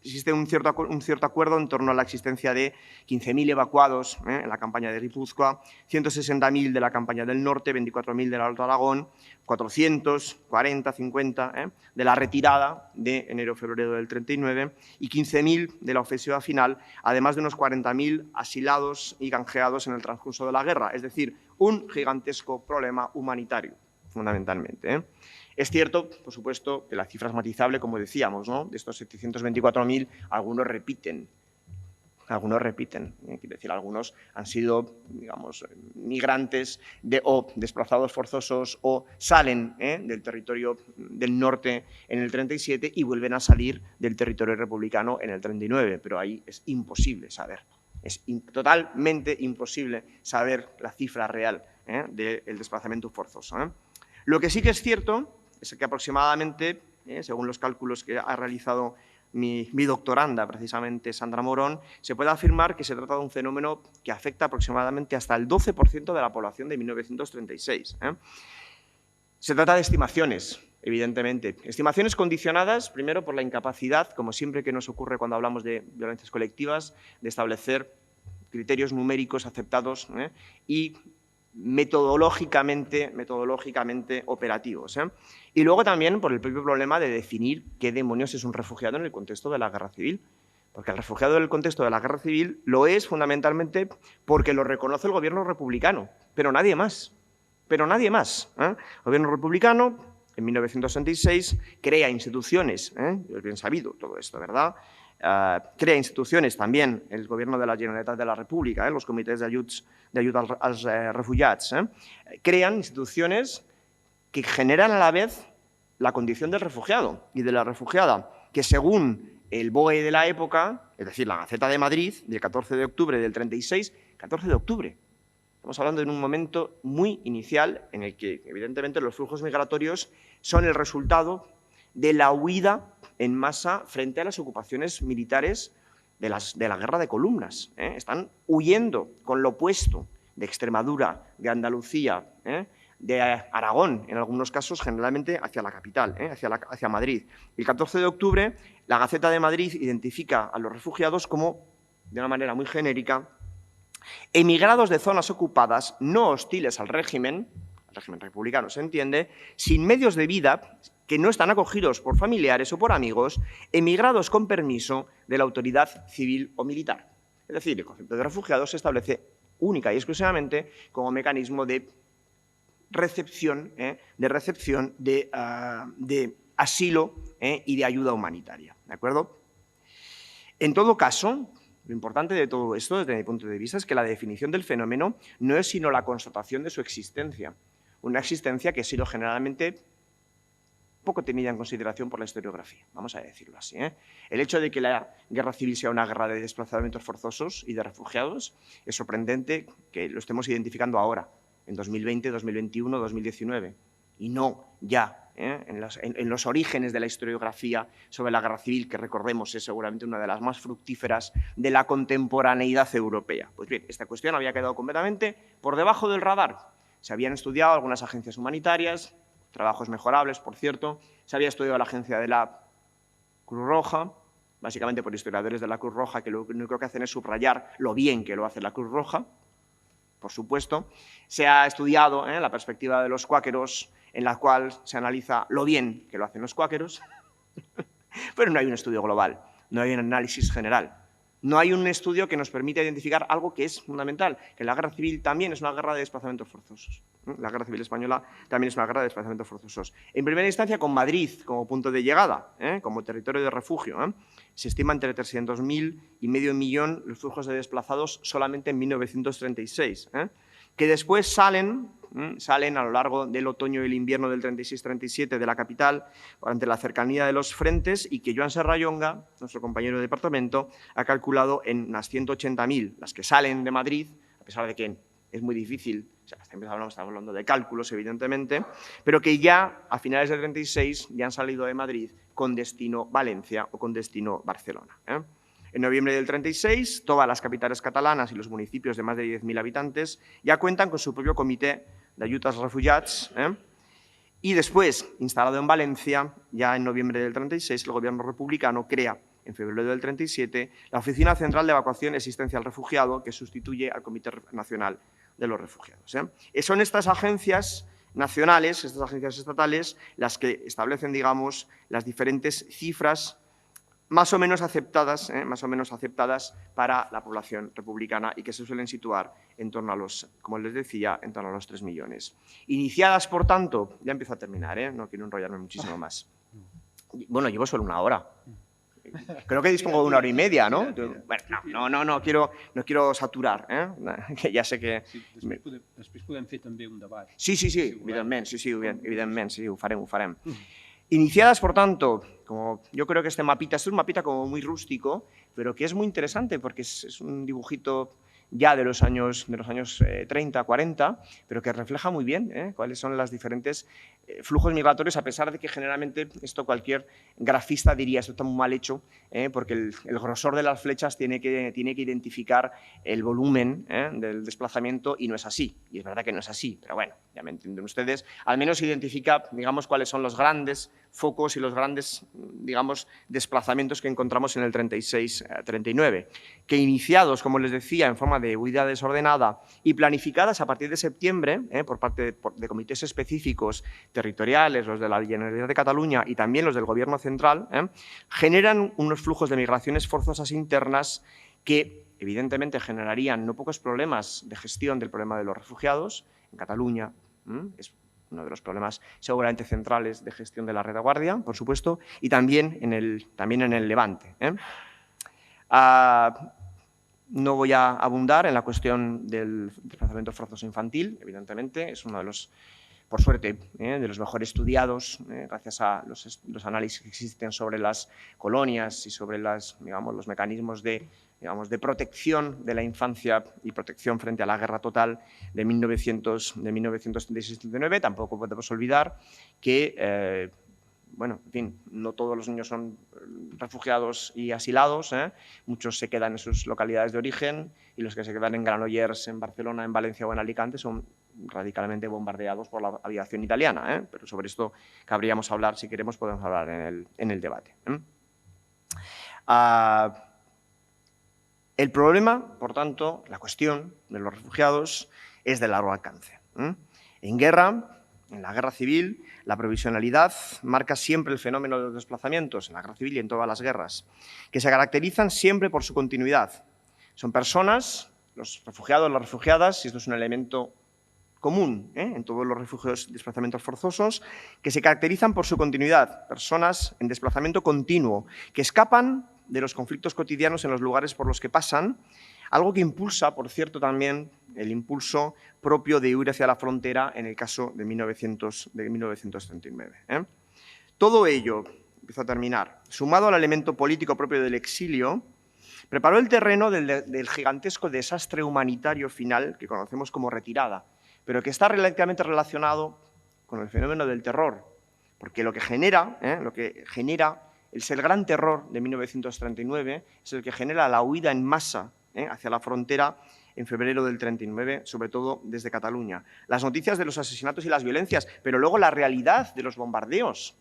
Existe un cierto acuerdo en torno a la existencia de 15.000 evacuados en la campaña de Guipúzcoa, 160.000 de la campaña del norte, 24.000 del Alto Aragón, 440, 50 de la retirada de enero-febrero del 39 y 15.000 de la ofensiva final, además de unos 40.000 asilados y canjeados en el transcurso de la guerra. Es decir, un gigantesco problema humanitario, fundamentalmente. Es cierto, por supuesto, que la cifra es matizable, como decíamos, ¿no? De estos 724.000, algunos repiten algunos repiten, quiero decir, algunos han sido, digamos, migrantes o desplazados forzosos o salen del territorio del norte en el 37 y vuelven a salir del territorio republicano en el 39, pero ahí es imposible saber. Es totalmente imposible saber la cifra real del desplazamiento forzoso. Lo que sí que es cierto es que aproximadamente, según los cálculos que ha realizado mi doctoranda, precisamente Sandra Morón, se puede afirmar que se trata de un fenómeno que afecta aproximadamente hasta el 12% de la población de 1936. Se trata de estimaciones, evidentemente. Estimaciones condicionadas, primero, por la incapacidad, como siempre que nos ocurre cuando hablamos de violencias colectivas, de establecer criterios numéricos aceptados y metodológicamente operativos. Y luego también por el propio problema de definir qué demonios es un refugiado en el contexto de la guerra civil. Porque el refugiado en el contexto de la guerra civil lo es fundamentalmente porque lo reconoce el gobierno republicano, pero nadie más. El gobierno republicano, en 1966, crea instituciones, es bien sabido todo esto, ¿verdad? Crea instituciones también el gobierno de la Generalitat de la República, los comités de ayuda als refugiats. Crean instituciones que generan a la vez la condición del refugiado y de la refugiada, que según el BOE de la época, es decir, la Gaceta de Madrid, del 14 de octubre del 36, 14 de octubre. Estamos hablando de un momento muy inicial en el que, evidentemente, los flujos migratorios son el resultado de la huida en masa frente a las ocupaciones militares de la guerra de columnas. Están huyendo con lo opuesto de Extremadura, de Andalucía, de Aragón, en algunos casos generalmente hacia la capital, hacia Madrid. El 14 de octubre la Gaceta de Madrid identifica a los refugiados como, de una manera muy genérica, emigrados de zonas ocupadas no hostiles al régimen republicano se entiende, sin medios de vida, que no están acogidos por familiares o por amigos, emigrados con permiso de la autoridad civil o militar. Es decir, el concepto de refugiados se establece única y exclusivamente como mecanismo de recepción, de asilo y de ayuda humanitaria. ¿De acuerdo? En todo caso, lo importante de todo esto, desde mi punto de vista, es que la definición del fenómeno no es sino la constatación de su existencia. Una existencia que ha sido generalmente poco tenida en consideración por la historiografía, vamos a decirlo así. El hecho de que la guerra civil sea una guerra de desplazamientos forzosos y de refugiados es sorprendente que lo estemos identificando ahora, en 2020, 2021, 2019, y no ya en los orígenes de la historiografía sobre la guerra civil, que recordemos es seguramente una de las más fructíferas de la contemporaneidad europea. Pues bien, esta cuestión había quedado completamente por debajo del radar. Se habían estudiado algunas agencias humanitarias, trabajos mejorables, por cierto. Se había estudiado la agencia de la Cruz Roja, básicamente por historiadores de la Cruz Roja, que lo único que hacen es subrayar lo bien que lo hace la Cruz Roja, por supuesto. Se ha estudiado la perspectiva de los cuáqueros, en la cual se analiza lo bien que lo hacen los cuáqueros, pero no hay un estudio global, no hay un análisis general. No hay un estudio que nos permita identificar algo que es fundamental, que la guerra civil también es una guerra de desplazamientos forzosos. La guerra civil española también es una guerra de desplazamientos forzosos. En primera instancia, con Madrid como punto de llegada, como territorio de refugio. Se estima entre 300.000 y medio millón los flujos de desplazados solamente en 1936, que después salen a lo largo del otoño y el invierno del 36-37 de la capital ante la cercanía de los frentes y que Joan Serrallonga, nuestro compañero de departamento, ha calculado en unas 180.000, las que salen de Madrid, a pesar de que es muy difícil, estamos hablando de cálculos evidentemente, pero que ya a finales del 36 ya han salido de Madrid con destino Valencia o con destino Barcelona. En noviembre del 36, todas las capitales catalanas y los municipios de más de 10.000 habitantes ya cuentan con su propio comité de ayuda als refugiats. Y después, instalado en Valencia, ya en noviembre del 36, el gobierno republicano crea, en febrero del 37, la Oficina Central de Evacuación y Asistencia al Refugiado, que sustituye al Comité Nacional de los Refugiados. Son estas agencias nacionales, estas agencias estatales, las que establecen, digamos, las diferentes cifras más o menos aceptadas para la población republicana y que se suelen situar en torno a los, como les decía, en torno a los 3 millones. Iniciadas, por tanto, ya empiezo a terminar, no quiero enrollarme muchísimo más. Bueno, llevo solo una hora. Creo que dispongo de 1 hora y media, ¿no? Bueno, no quiero saturar, que ja sé que... Sí, després podem fer també un debat. Sí, evidentemente, sí, ho farem. Iniciadas, por tanto, como yo creo que este es un mapita como muy rústico, pero que es muy interesante porque es un dibujito ya de los años 30, 40, pero que refleja muy bien cuáles son los diferentes flujos migratorios, a pesar de que generalmente esto cualquier grafista diría esto está muy mal hecho, porque el grosor de las flechas tiene que identificar el volumen del desplazamiento y no es así. Y es verdad que no es así, pero bueno, ya me entienden ustedes. Al menos identifica, digamos, cuáles son los grandes focos y los grandes, digamos, desplazamientos que encontramos en el 36-39, que iniciados, como les decía, en forma de huida desordenada y planificadas a partir de septiembre por parte de comités específicos territoriales, los de la Generalitat de Cataluña y también los del Gobierno central, generan unos flujos de migraciones forzosas internas que evidentemente generarían no pocos problemas de gestión del problema de los refugiados. En Cataluña es uno de los problemas seguramente centrales de gestión de la retaguardia, por supuesto, y también en el Levante. No voy a abundar en la cuestión del desplazamiento forzoso infantil, evidentemente, es uno de los, por suerte, de los mejor estudiados, gracias a los análisis que existen sobre las colonias y sobre los mecanismos de protección de la infancia y protección frente a la guerra total de 1936-39. Tampoco podemos olvidar que, bueno, en fin, no todos los niños son refugiados y asilados, muchos se quedan en sus localidades de origen y los que se quedan en Granollers, en Barcelona, en Valencia o en Alicante son radicalmente bombardeados por la aviación italiana, pero sobre esto cabríamos hablar, si queremos podemos hablar en el debate. El problema, por tanto, la cuestión de los refugiados es de largo alcance. En la guerra civil, la provisionalidad marca siempre el fenómeno de los desplazamientos, en la guerra civil y en todas las guerras, que se caracterizan siempre por su continuidad. Son personas, los refugiados, las refugiadas, y esto es un elemento común en todos los refugios y desplazamientos forzosos, que se caracterizan por su continuidad, personas en desplazamiento continuo, que escapan de los conflictos cotidianos en los lugares por los que pasan, algo que impulsa, por cierto, también el impulso propio de huir hacia la frontera en el caso de 1939. Todo ello, empiezo a terminar, sumado al elemento político propio del exilio, preparó el terreno del gigantesco desastre humanitario final que conocemos como retirada, pero que está relativamente relacionado con el fenómeno del terror, porque lo que genera el gran terror de 1939 es el que genera la huida en masa hacia la frontera en febrero del 39, sobre todo desde Cataluña. Las noticias de los asesinatos y las violencias, pero luego la realidad de los bombardeos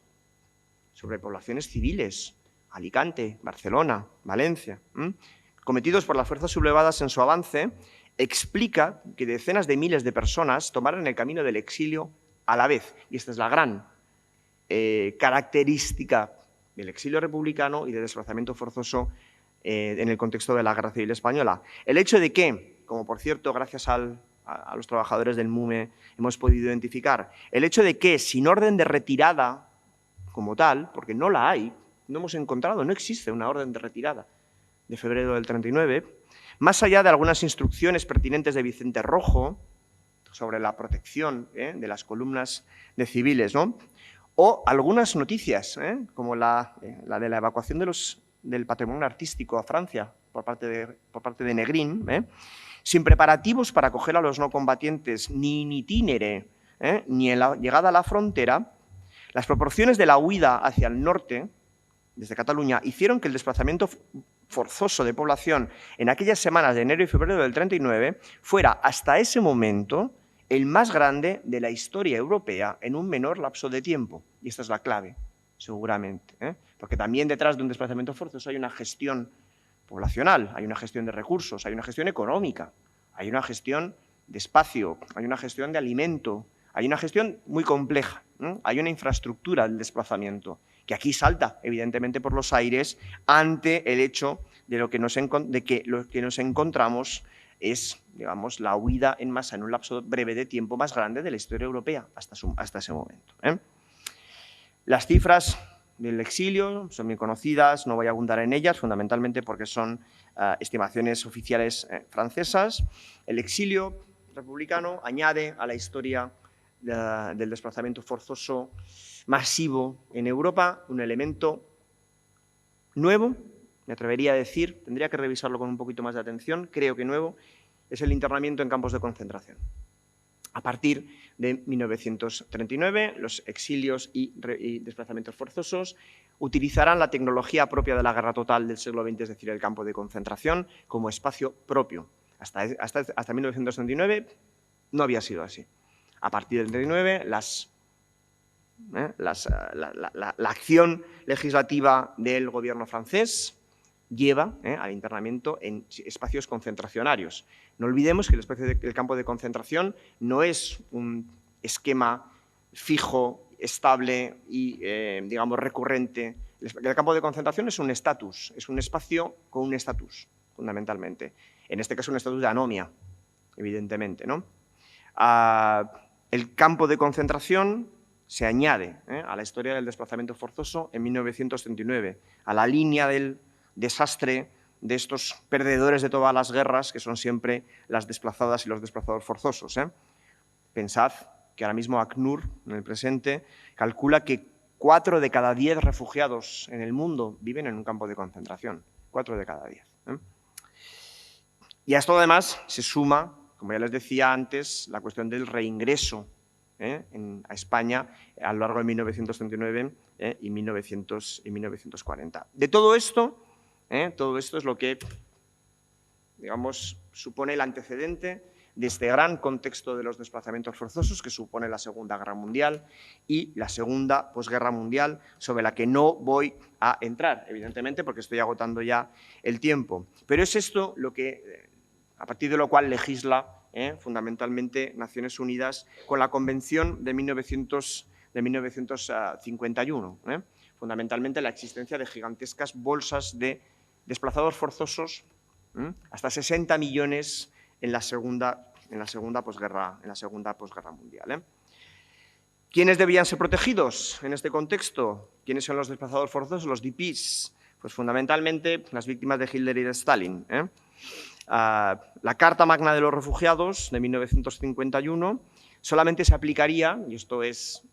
sobre poblaciones civiles, Alicante, Barcelona, Valencia, cometidos por las fuerzas sublevadas en su avance, explica que decenas de miles de personas tomaran el camino del exilio a la vez. Y esta es la gran característica del exilio republicano y del desplazamiento forzoso en el contexto de la Guerra Civil Española. El hecho de que, como por cierto, gracias a los trabajadores del MUME hemos podido identificar, el hecho de que sin orden de retirada como tal, porque no la hay, no hemos encontrado, no existe una orden de retirada de febrero del 39, más allá de algunas instrucciones pertinentes de Vicente Rojo sobre la protección de las columnas de civiles, ¿no? O algunas noticias, como la de la evacuación del patrimonio artístico a Francia por parte de Negrín, sin preparativos para acoger a los no combatientes, ni in itinere, ni en la llegada a la frontera, las proporciones de la huida hacia el norte, desde Cataluña, hicieron que el desplazamiento forzoso de población en aquellas semanas de enero y febrero del 39 fuera hasta ese momento el más grande de la historia europea en un menor lapso de tiempo. Y esta es la clave, seguramente, porque también detrás de un desplazamiento forzoso hay una gestión poblacional, hay una gestión de recursos, hay una gestión económica, hay una gestión de espacio, hay una gestión de alimento, hay una gestión muy compleja, hay una infraestructura del desplazamiento que aquí salta, evidentemente, por los aires ante el hecho de que lo que nos encontramos es, digamos, la huida en masa en un lapso breve de tiempo más grande de la historia europea hasta ese momento. Las cifras del exilio son bien conocidas, no voy a abundar en ellas, fundamentalmente porque son estimaciones oficiales francesas. El exilio republicano añade a la historia del desplazamiento forzoso masivo en Europa un elemento nuevo, me atrevería a decir, tendría que revisarlo con un poquito más de atención, creo que nuevo, es el internamiento en campos de concentración. A partir de 1939, los exilios y desplazamientos forzosos utilizarán la tecnología propia de la guerra total del siglo XX, es decir, el campo de concentración, como espacio propio. Hasta 1939 no había sido así. A partir del 39, la acción legislativa del gobierno francés lleva al internamiento en espacios concentracionarios. No olvidemos que el campo de concentración no es un esquema fijo, estable y, digamos, recurrente. El campo de concentración es un estatus, es un espacio con un estatus, fundamentalmente. En este caso, un estatus de anomia, evidentemente, ¿no? El campo de concentración se añade a la historia del desplazamiento forzoso en 1939, a la línea del desastre de estos perdedores de todas las guerras, que son siempre las desplazadas y los desplazados forzosos. Pensad que ahora mismo ACNUR, en el presente, calcula que 4 de cada 10 refugiados en el mundo viven en un campo de concentración. 4 de cada 10. Y a esto además se suma, como ya les decía antes, la cuestión del reingreso a España a lo largo de 1939 y 1940. De todo esto es lo que, digamos, supone el antecedente de este gran contexto de los desplazamientos forzosos que supone la Segunda Guerra Mundial y la Segunda Posguerra Mundial, sobre la que no voy a entrar, evidentemente, porque estoy agotando ya el tiempo. Pero es esto lo que, a partir de lo cual legisla fundamentalmente Naciones Unidas con la Convención de 1951, fundamentalmente la existencia de gigantescas bolsas de desplazados forzosos, hasta 60 millones en la segunda posguerra mundial. ¿Quiénes debían ser protegidos en este contexto? ¿Quiénes son los desplazados forzosos, los DPs? Pues fundamentalmente las víctimas de Hitler y de Stalin. La Carta Magna de los Refugiados de 1951 solamente se aplicaría, y esto es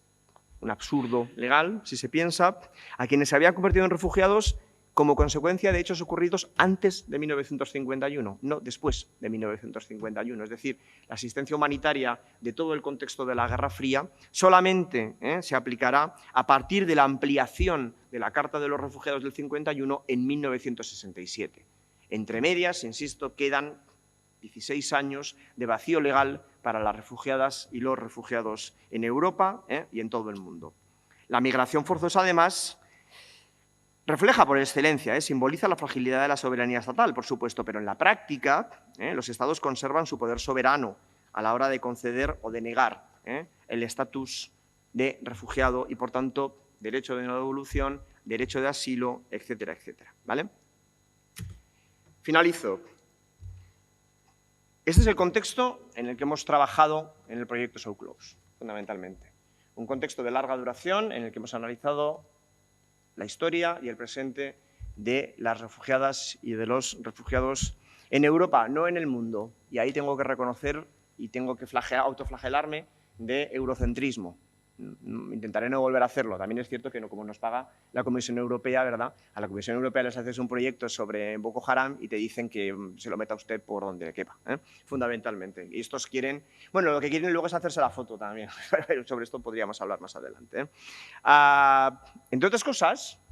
un absurdo legal, si se piensa, a quienes se habían convertido en refugiados como consecuencia de hechos ocurridos antes de 1951, no después de 1951. Es decir, la asistencia humanitaria de todo el contexto de la Guerra Fría solamente se aplicará a partir de la ampliación de la Carta de los Refugiados del 51 en 1967. Entre medias, insisto, quedan 16 años de vacío legal para las refugiadas y los refugiados en Europa y en todo el mundo. La migración forzosa, además, refleja por excelencia, simboliza la fragilidad de la soberanía estatal, por supuesto, pero en la práctica los Estados conservan su poder soberano a la hora de conceder o de negar el estatus de refugiado y, por tanto, derecho de no devolución, derecho de asilo, etcétera, etcétera. ¿Vale? Finalizo. Este es el contexto en el que hemos trabajado en el proyecto So Close, fundamentalmente. Un contexto de larga duración en el que hemos analizado la historia y el presente de las refugiadas y de los refugiados en Europa, no en el mundo. Y ahí tengo que reconocer y tengo que autoflagelarme de eurocentrismo. Intentaré no volver a hacerlo. También es cierto que como nos paga la Comisión Europea, ¿verdad? A la Comisión Europea les haces un proyecto sobre Boko Haram y te dicen que se lo meta usted por donde quepa, fundamentalmente. Y estos quieren, bueno, lo que quieren luego es hacerse la foto también. Sobre esto podríamos hablar más adelante. Entre otras cosas,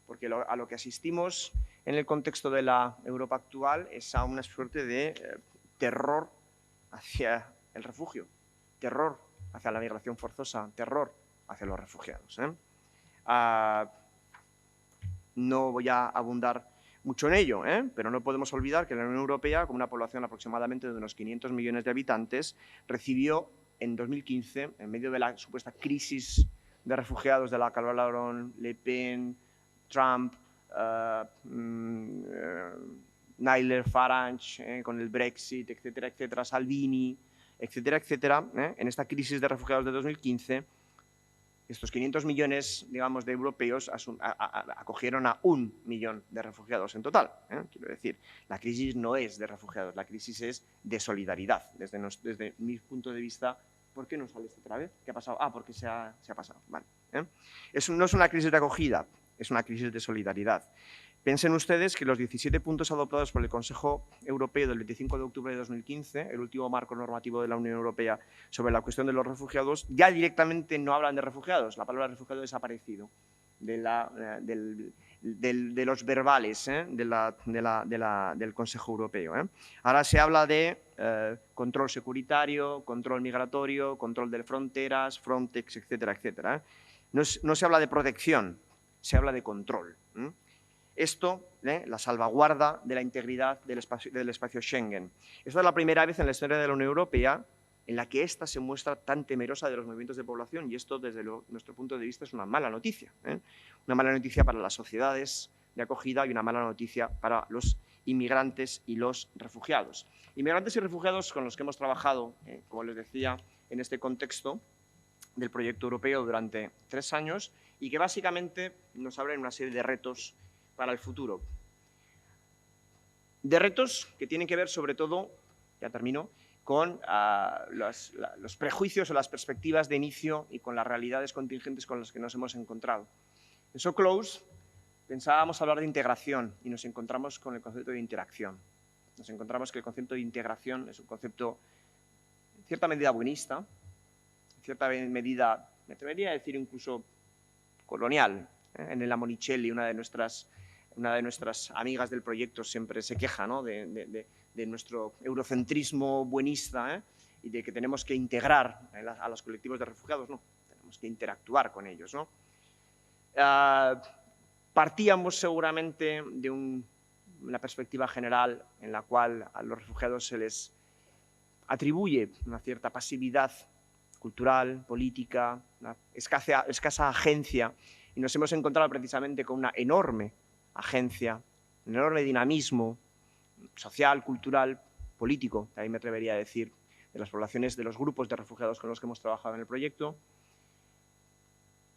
porque a lo que asistimos en el contexto de la Europa actual es a una suerte de terror hacia el refugio, terror hacia la migración forzosa, terror hacia los refugiados. No voy a abundar mucho en ello, pero no podemos olvidar que la Unión Europea, con una población aproximadamente de unos 500 millones de habitantes, recibió en 2015, en medio de la supuesta crisis de refugiados de la que hablaron Le Pen, Trump, Nigel Farage, con el Brexit, etcétera, etcétera, Salvini, etcétera, etcétera, en esta crisis de refugiados de 2015, Estos 500 millones, digamos, de europeos acogieron a 1 millón de refugiados en total. Quiero decir, la crisis no es de refugiados, la crisis es de solidaridad. Desde mi punto de vista, ¿por qué no sale esto otra vez? ¿Qué ha pasado? Ah, porque se ha pasado. Vale. No es una crisis de acogida, es una crisis de solidaridad. Piensen ustedes que los 17 puntos adoptados por el Consejo Europeo del 25 de octubre de 2015, el último marco normativo de la Unión Europea sobre la cuestión de los refugiados, ya directamente no hablan de refugiados. La palabra refugiado ha desaparecido de los verbales del Consejo Europeo. Ahora se habla de control securitario, control migratorio, control de fronteras, Frontex, etcétera, etcétera. No se habla de protección, se habla de control. Esto, la salvaguarda de la integridad del espacio Schengen. Esta es la primera vez en la historia de la Unión Europea en la que ésta se muestra tan temerosa de los movimientos de población, y esto, desde nuestro punto de vista, es una mala noticia. Una mala noticia para las sociedades de acogida y una mala noticia para los inmigrantes y los refugiados. Inmigrantes y refugiados con los que hemos trabajado, como les decía, en este contexto del proyecto europeo durante 3 años, y que básicamente nos abren una serie de retos para el futuro. De retos que tienen que ver, sobre todo, ya termino, con los prejuicios o las perspectivas de inicio y con las realidades contingentes con las que nos hemos encontrado. En So Close pensábamos hablar de integración y nos encontramos con el concepto de interacción. Nos encontramos que el concepto de integración es un concepto en cierta medida buenista, en cierta medida, me atrevería a decir incluso colonial. Nella Monicelli, una de nuestras amigas del proyecto, siempre se queja, ¿no?, de nuestro eurocentrismo buenista, y de que tenemos que integrar a los colectivos de refugiados. No, tenemos que interactuar con ellos, ¿no? Partíamos seguramente de una perspectiva general en la cual a los refugiados se les atribuye una cierta pasividad cultural, política, una escasa agencia, y nos hemos encontrado precisamente con una enorme agencia, un enorme dinamismo social, cultural, político, también me atrevería a decir, de las poblaciones, de los grupos de refugiados con los que hemos trabajado en el proyecto.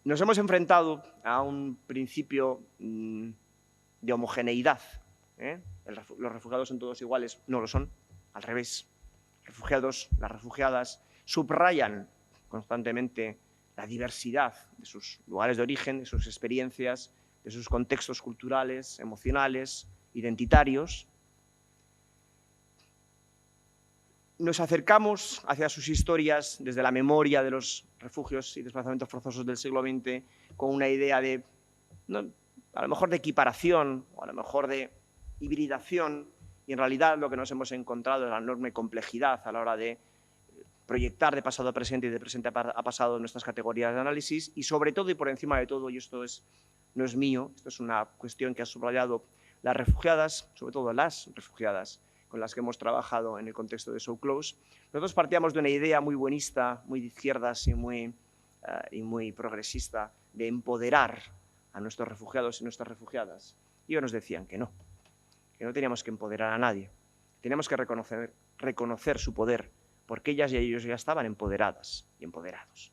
Nos hemos enfrentado a un principio de homogeneidad. Los refugiados son todos iguales, no lo son, al revés. Refugiados, las refugiadas, subrayan constantemente la diversidad de sus lugares de origen, de sus experiencias, de sus contextos culturales, emocionales, identitarios. Nos acercamos hacia sus historias desde la memoria de los refugios y desplazamientos forzosos del siglo XX con una idea de, a lo mejor de equiparación o a lo mejor de hibridación, y en realidad lo que nos hemos encontrado es la enorme complejidad a la hora de proyectar de pasado a presente y de presente a pasado nuestras categorías de análisis, y sobre todo y por encima de todo, y esto no es mío, esto es una cuestión que ha subrayado las refugiadas, sobre todo las refugiadas con las que hemos trabajado en el contexto de So Close. Nosotros partíamos de una idea muy buenista, muy de izquierdas y muy progresista, de empoderar a nuestros refugiados y nuestras refugiadas. Y ellos nos decían que no teníamos que empoderar a nadie, teníamos que reconocer su poder, porque ellas y ellos ya estaban empoderadas y empoderados.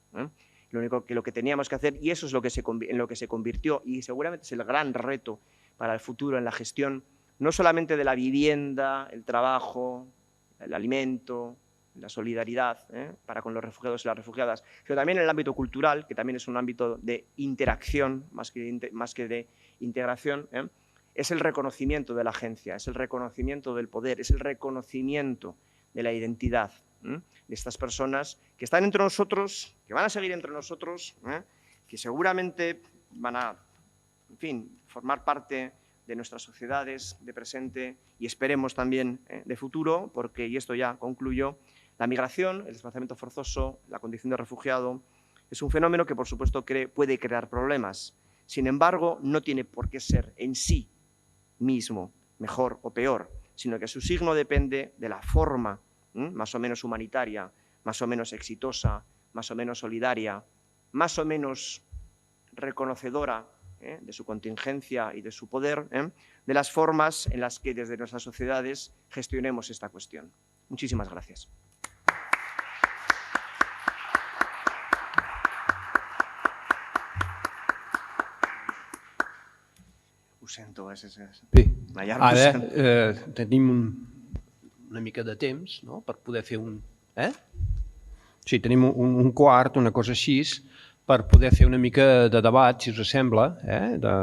Lo que teníamos que hacer, y eso es en lo que se convirtió, y seguramente es el gran reto para el futuro en la gestión, no solamente de la vivienda, el trabajo, el alimento, la solidaridad para con los refugiados y las refugiadas, sino también en el ámbito cultural, que también es un ámbito de interacción más que de integración, es el reconocimiento de la agencia, es el reconocimiento del poder, es el reconocimiento de la identidad de estas personas que están entre nosotros, que van a seguir entre nosotros, que seguramente van a, en fin, formar parte de nuestras sociedades de presente y esperemos también de futuro, porque, y esto ya concluyo, la migración, el desplazamiento forzoso, la condición de refugiado, es un fenómeno que, por supuesto, puede crear problemas. Sin embargo, no tiene por qué ser en sí mismo mejor o peor, sino que su signo depende de la forma más o menos humanitaria, más o menos exitosa, más o menos solidaria, más o menos reconocedora de su contingencia y de su poder, de las formas en las que desde nuestras sociedades gestionemos esta cuestión. Muchísimas gracias. Ho sento, és Bé, una llarga ara tenim una mica de temps per poder fer un... Sí, tenim un quart, una cosa així, per poder fer una mica de debat, si us sembla, de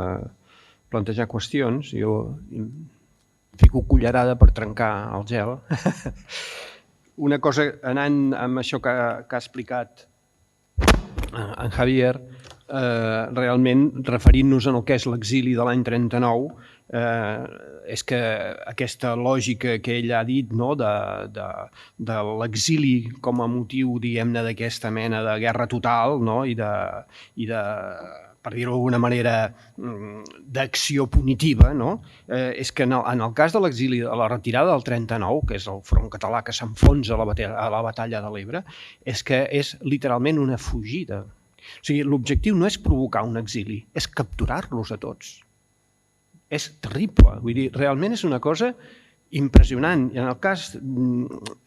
plantejar qüestions. Jo fico cullerada per trencar el gel. Una cosa, anant amb això que ha explicat en Javier, realment referint-nos al que és l'exili de l'any 39, és que aquesta lògica que ell ha dit de l'exili com a motiu, diguem-ne, d'aquesta mena de guerra total i de, per dir-ho d'alguna manera, d'acció punitiva, és que en el cas de l'exili, de la retirada del 39, que és el front català que s'enfonsa a la batalla de l'Ebre, és que és literalment una fugida. O sigui, l'objectiu no és provocar un exili, és capturar-los a tots. És terrible, vull dir, realment és una cosa impressionant. I en el cas,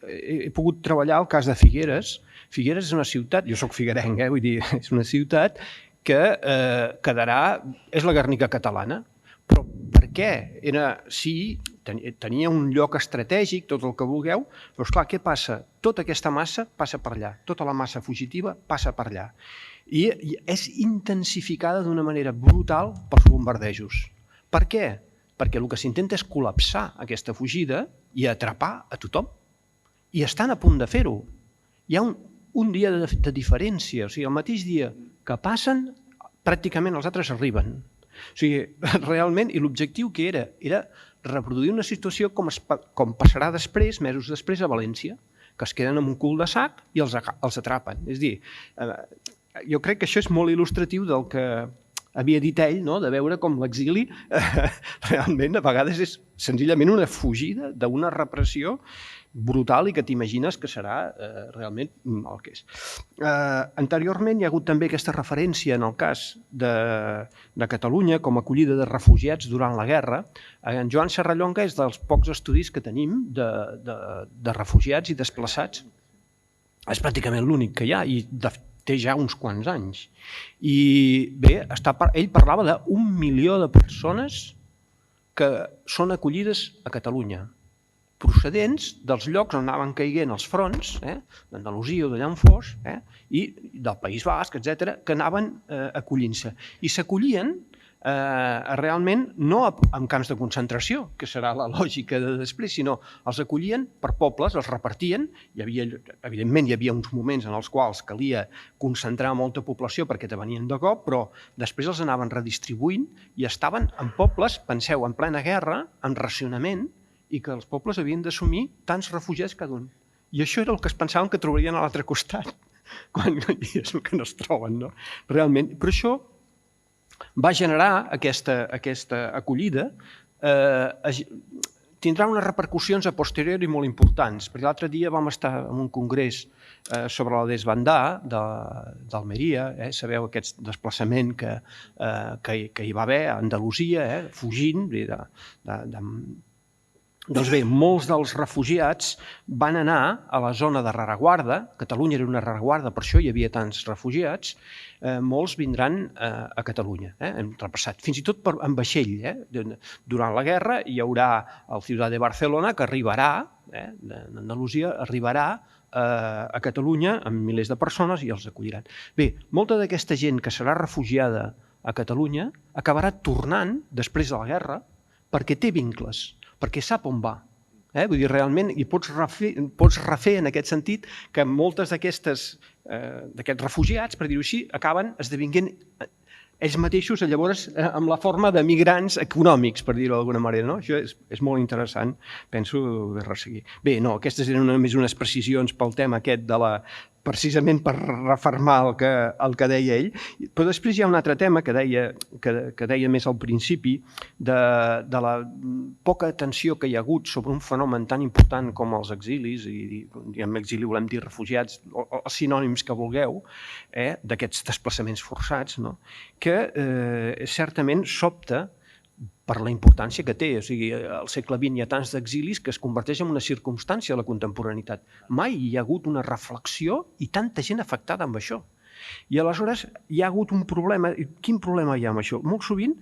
he pogut treballar el cas de Figueres. Figueres és una ciutat, jo soc figuerenc, vull dir, és una ciutat que quedarà, és la Guernica catalana, però per què? Sí, tenia un lloc estratègic, tot el que vulgueu, però esclar, què passa? Tota aquesta massa passa per allà, tota la massa fugitiva passa per allà. I és intensificada d'una manera brutal pels bombardejos. Per què? Perquè el que s'intenta és col·lapsar aquesta fugida i atrapar a tothom. I estan a punt de fer-ho. Hi ha un dia de diferència, o sigui, el mateix dia que passen, pràcticament els altres arriben. O sigui, realment, i l'objectiu que era reproduir una situació com passarà després, mesos després, a València, que es queden amb un cul de sac i els atrapen. És a dir, jo crec que això és molt il·lustratiu del que havia dit ell, de veure com l'exili realment a vegades és senzillament una fugida d'una repressió brutal i que t'imagines que serà realment el que és. Anteriorment hi ha hagut també aquesta referència en el cas de Catalunya com a acollida de refugiats durant la guerra. En Joan Serrallonga és dels pocs estudis que tenim de refugiats i desplaçats. És pràcticament l'únic que hi ha i té ja uns quants anys. I bé, ell parlava d'1 milió de persones que són acollides a Catalunya, procedents dels llocs on anaven caiguent els fronts, d'Andalusia o d'allà on fos, i del País Basc, etc., que anaven acollint-se. I s'acollien realment no en camps de concentració, que serà la lògica de després, sinó els acollien per pobles, els repartien, evidentment hi havia uns moments en els quals calia concentrar molta població perquè te venien de cop, però després els anaven redistribuint i estaven en pobles, penseu, en plena guerra, en racionament, i que els pobles havien d'assumir tants refugiats cada un. I això era el que es pensaven que trobarien a l'altre costat, quan és el que no es troben, no? Realment, però això va generar aquesta acollida, tindrà unes repercussions a posteriori molt importants, perquè l'altre dia vam estar en un congrés sobre la desbandada d'Almeria, sabeu aquest desplaçament que hi va haver a Andalusia, fugint Doncs bé, molts dels refugiats van anar a la zona de rereguarda, Catalunya era una rereguarda, per això hi havia tants refugiats, molts vindran a Catalunya, hem repassat, fins i tot en vaixell. Durant la guerra hi haurà el Ciutat de Barcelona que arribarà, d'Andalusia, arribarà a Catalunya amb milers de persones i els acolliran. Bé, molta d'aquesta gent que serà refugiada a Catalunya acabarà tornant després de la guerra perquè té vincles, perquè sap on va. Vull dir, realment, i pots refer en aquest sentit que moltes d'aquests refugiats, per dir-ho així, acaben esdevinguent ells mateixos, llavors, amb la forma de migrants econòmics, per dir-ho d'alguna manera. Això és molt interessant, penso, de resseguir. Bé, no, aquestes eren només unes precisions pel tema aquest de la... precisament per refermar el que deia ell, però després hi ha un altre tema que deia més al principi de la poca atenció que hi ha hagut sobre un fenomen tan important com els exilis, i amb exili volem dir refugiats, els sinònims que vulgueu, d'aquests desplaçaments forçats, que certament sobta per la importància que té. O sigui, al segle XX hi ha tants d'exilis que es converteix en una circumstància de la contemporaneitat. Mai hi ha hagut una reflexió i tanta gent afectada amb això. I aleshores hi ha hagut un problema. Quin problema hi ha amb això? Molt sovint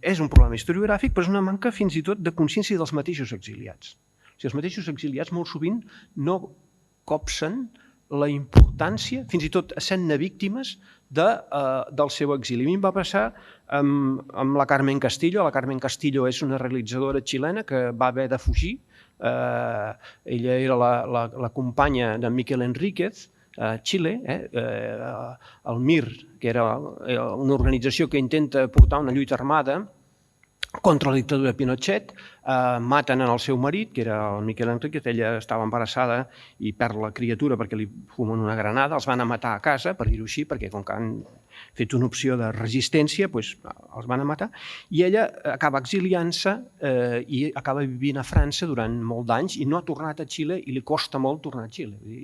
és un problema historiogràfic, però és una manca fins i tot de consciència dels mateixos exiliats. O sigui, els mateixos exiliats molt sovint no copsen la importància, fins i tot sent-ne víctimes, del seu exili. A mi em va passar amb la Carmen Castillo. La Carmen Castillo és una realitzadora xilena que va haver de fugir. Ella era la companya de Miquel Enríquez a Xile, el MIR, que era una organització que intenta portar una lluita armada contra la dictadura de Pinochet, maten el seu marit, que era el Miquel Enríquez. Ella estava embarassada i perd la criatura perquè li fumen una granada. Els van a matar a casa, per dir-ho així, perquè com que han fet una opció de resistència, doncs els van a matar. I ella acaba exiliant-se i acaba vivint a França durant molt d'anys i no ha tornat a Xile i li costa molt tornar a Xile. I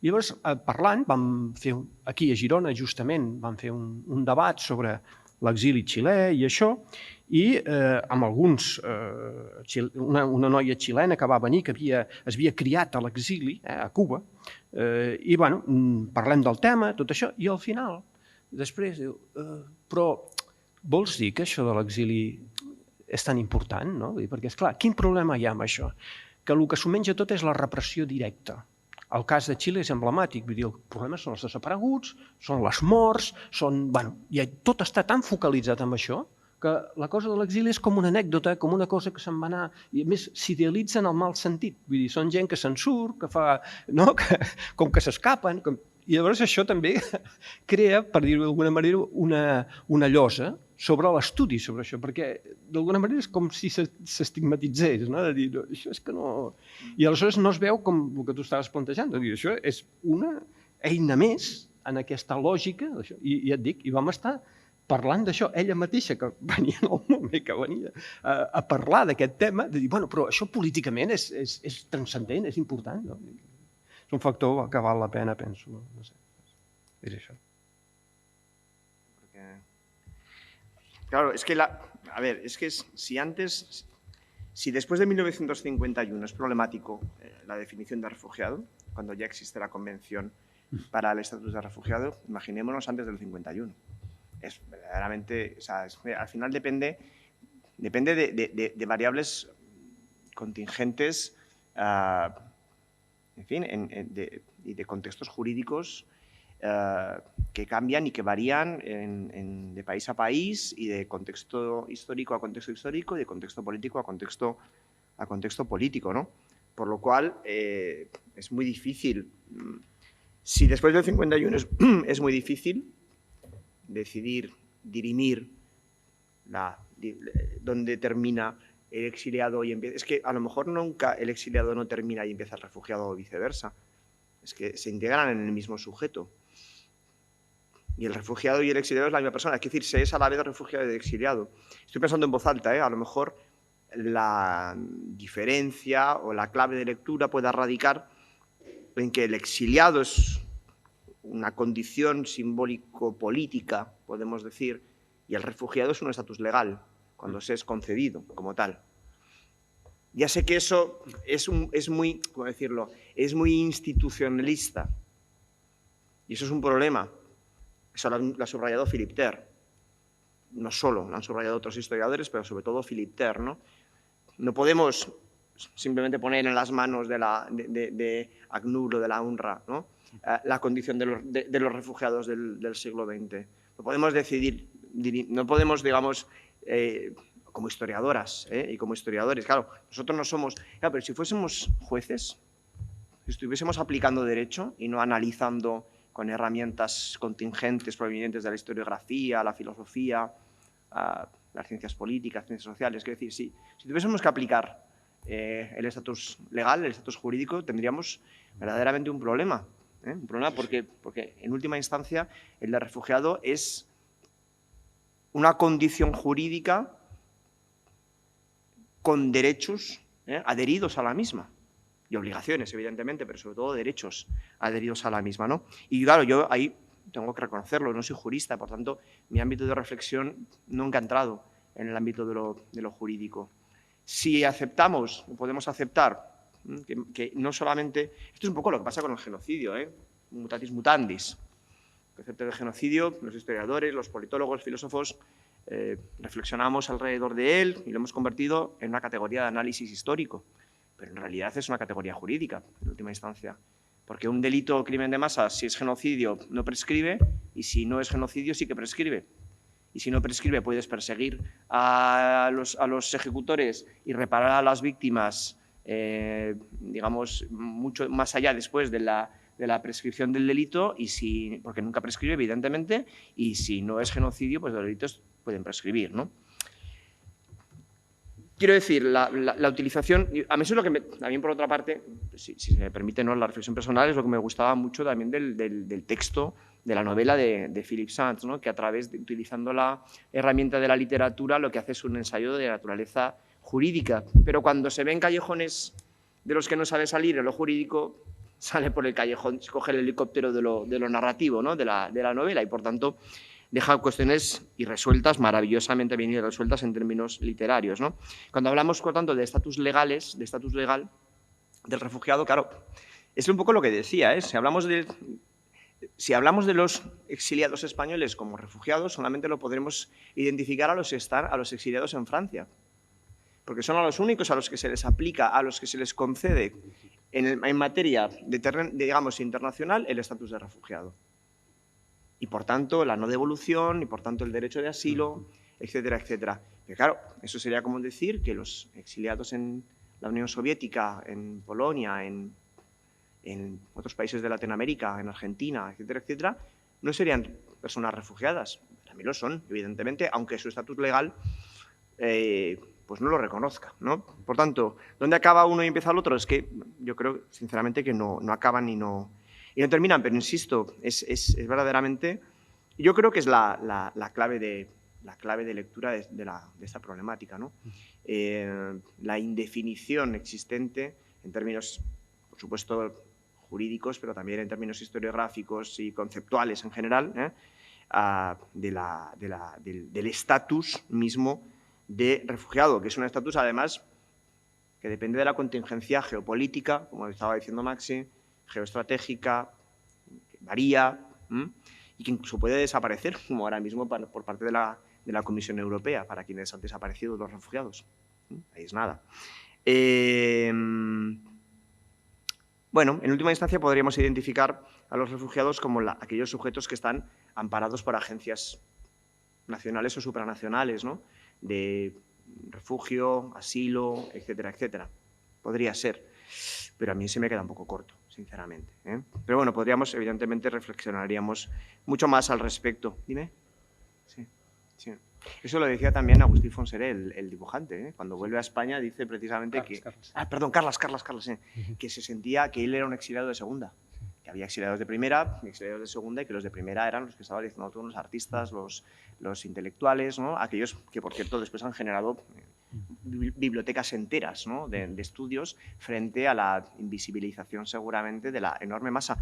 llavors, parlant, vam fer aquí a Girona, justament, vam fer un debat sobre l'exili xilè i això, i amb alguns, una noia xilena que va venir, que es havia criat a l'exili, a Cuba, i parlem del tema, tot això, i al final, després diu, però vols dir que això de l'exili és tan important, no? Perquè, esclar, quin problema hi ha amb això? Que el que s'ho menja tot és la repressió directa. El cas de Xile és emblemàtic, vull dir, el problema són els desapareguts, són les morts, tot està tan focalitzat en això que la cosa de l'exili és com una anècdota, com una cosa que se'n va anar, i a més s'idealitza en el mal sentit, vull dir, són gent que se'n surt, que fa, no?, com que s'escapen, i llavors això també crea, per dir-ho d'alguna manera, una llosa sobre l'estudi sobre això, perquè d'alguna manera és com si s'estigmatitzés, no?, de dir, això és que no... I aleshores no es veu com el que tu estaves plantejant, de dir, això és una eina més en aquesta lògica, i ja et dic, i vam estar parlant d'això, ella mateixa, que venia en el moment que venia a parlar d'aquest tema, de dir, bueno, però això políticament és transcendent, és important, no? És un factor que val la pena, penso, no sé, és això. Claro, es que si después de 1951 es problemático la definición de refugiado, cuando ya existe la convención para el estatus de refugiado, imaginémonos antes del 51. Es verdaderamente, al final depende de variables contingentes, en fin, y de contextos jurídicos que cambian y que varían de país a país y de contexto histórico a contexto histórico y de contexto político a contexto político, ¿no? Por lo cual es muy difícil. Si después del 51 es muy difícil decidir, dirimir dónde termina el exiliado y empieza... Es que a lo mejor nunca el exiliado no termina y empieza el refugiado o viceversa. Es que se integran en el mismo sujeto. Y el refugiado y el exiliado es la misma persona. Es decir, se es a la vez refugiado y exiliado. Estoy pensando en voz alta, a lo mejor la diferencia o la clave de lectura pueda radicar en que el exiliado es una condición simbólico-política, podemos decir, y el refugiado es un estatus legal, cuando se es concedido como tal. Ya sé que eso es muy, ¿cómo decirlo?, es muy institucionalista, y eso es un problema. Eso lo ha subrayado Philippe Ter. No solo, lo han subrayado otros historiadores, pero sobre todo Philippe Ter, ¿no? No podemos simplemente poner en las manos de ACNUR o de la UNRWA, ¿no?, la condición de los refugiados del siglo XX. No podemos decidir, no podemos, digamos, como historiadoras y como historiadores, claro, nosotros no somos... Claro, pero si fuésemos jueces, si estuviésemos aplicando derecho y no analizando con herramientas contingentes provenientes de la historiografía, la filosofía, las ciencias políticas, ciencias sociales, quiero decir, si tuviésemos que aplicar el estatus legal, el estatus jurídico, tendríamos verdaderamente un problema. Un problema porque en última instancia el de refugiado es una condición jurídica con derechos adheridos a la misma y obligaciones, evidentemente, pero sobre todo derechos adheridos a la misma, ¿no? Y claro, yo ahí tengo que reconocerlo, no soy jurista, por tanto, mi ámbito de reflexión nunca ha entrado en el ámbito de lo jurídico. Si aceptamos, o podemos aceptar, que no solamente... Esto es un poco lo que pasa con el genocidio, mutatis mutandis. El concepto de genocidio, los historiadores, los politólogos, filósofos, reflexionamos alrededor de él y lo hemos convertido en una categoría de análisis histórico, pero en realidad es una categoría jurídica, en última instancia. Porque un delito o crimen de masa, si es genocidio, no prescribe, y si no es genocidio, sí que prescribe. Y si no prescribe, puedes perseguir a los ejecutores y reparar a las víctimas, digamos, mucho más allá después de la prescripción del delito, porque nunca prescribe, evidentemente, y si no es genocidio, pues los delitos pueden prescribir, ¿no? Quiero decir, la utilización, a mí eso es lo que también por otra parte, si se me permite, ¿no?, la reflexión personal, es lo que me gustaba mucho también del texto, de la novela de Philip Sands, ¿no?, que a través de, utilizando la herramienta de la literatura, lo que hace es un ensayo de naturaleza jurídica, pero cuando se ven callejones de los que no sabe salir en lo jurídico, sale por el callejón, coge el helicóptero de lo narrativo, ¿no?, de la novela, y por tanto deja cuestiones irresueltas, maravillosamente bien resueltas en términos literarios, ¿no? Cuando hablamos, por tanto, de estatus legales, de estatus legal del refugiado, claro, es un poco lo que decía, ¿eh? Si hablamos de los exiliados españoles como refugiados, solamente lo podremos identificar a los exiliados en Francia, porque son a los únicos a los que se les aplica, a los que se les concede en materia digamos, internacional el estatus de refugiado. Y, por tanto, la no devolución, y, por tanto, el derecho de asilo, etcétera, etcétera. Pero, claro, eso sería como decir que los exiliados en la Unión Soviética, en Polonia, en otros países de Latinoamérica, en Argentina, etcétera, etcétera, no serían personas refugiadas. También lo son, evidentemente, aunque su estatus legal pues no lo reconozca, ¿no? Por tanto, ¿dónde acaba uno y empieza el otro? Es que yo creo, sinceramente, que no acaban y no terminan, pero insisto, es verdaderamente, yo creo que es la clave de lectura de esta problemática, ¿no? La indefinición existente en términos, por supuesto, jurídicos, pero también en términos historiográficos y conceptuales en general, del estatus mismo de refugiado, que es un estatus, además, que depende de la contingencia geopolítica, como estaba diciendo Maxi, geoestratégica, que varía, y que incluso puede desaparecer, como ahora mismo por parte de la Comisión Europea, para quienes han desaparecido los refugiados. Ahí es nada. Bueno, en última instancia podríamos identificar a los refugiados como aquellos sujetos que están amparados por agencias nacionales o supranacionales, ¿no?, de refugio, asilo, etcétera, etcétera. Podría ser, pero a mí se me queda un poco corto, sinceramente, ¿eh? Pero bueno, podríamos, evidentemente, reflexionaríamos mucho más al respecto. Dime. Sí, sí. Eso lo decía también Agustí Fonseré, el dibujante, ¿eh? Cuando vuelve a España dice precisamente Carlas. Perdón, Carlas, que se sentía que él era un exiliado de segunda, que había exiliados de primera y exiliados de segunda, y que los de primera eran los que estaban diciendo todos los artistas, los intelectuales, ¿no?, aquellos que, por cierto, después han generado bibliotecas enteras, ¿no?, de estudios frente a la invisibilización, seguramente, de la enorme masa,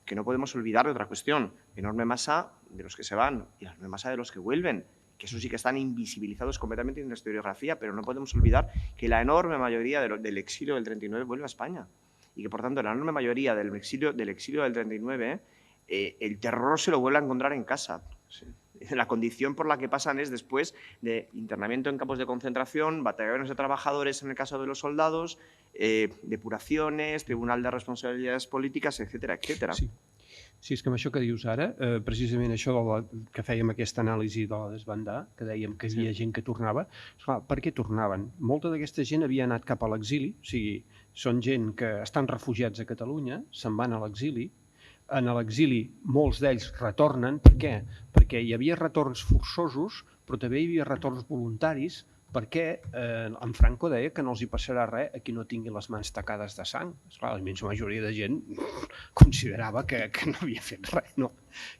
que no podemos olvidar de otra cuestión, enorme masa de los que se van y la enorme masa de los que vuelven, que eso sí que están invisibilizados completamente en la historiografía, pero no podemos olvidar que la enorme mayoría del exilio del 39 vuelve a España, y que, por tanto, la enorme mayoría del exilio del 39, el terror se lo vuelve a encontrar en casa. La condición por la que pasan es después de internamiento en campos de concentración, batallones de trabajadores en el caso de los soldados, depuraciones, tribunal de responsabilidades polítiques, etcétera, etcétera. Sí, és que amb això que dius ara, precisament això que fèiem aquesta anàlisi de la desbandar, que dèiem que hi havia gent que tornava, esclar, per què tornaven? Molta d'aquesta gent havia anat cap a l'exili, o sigui, són gent que estan refugiats a Catalunya, se'n van a l'exili, en l'exili molts d'ells retornen, per què? Perquè hi havia retorns forçosos, però també hi havia retorns voluntaris, perquè en Franco deia que no els hi passarà res a qui no tingui les mans tacades de sang. Esclar, la immensa majoria de gent considerava que no havia fet res, no?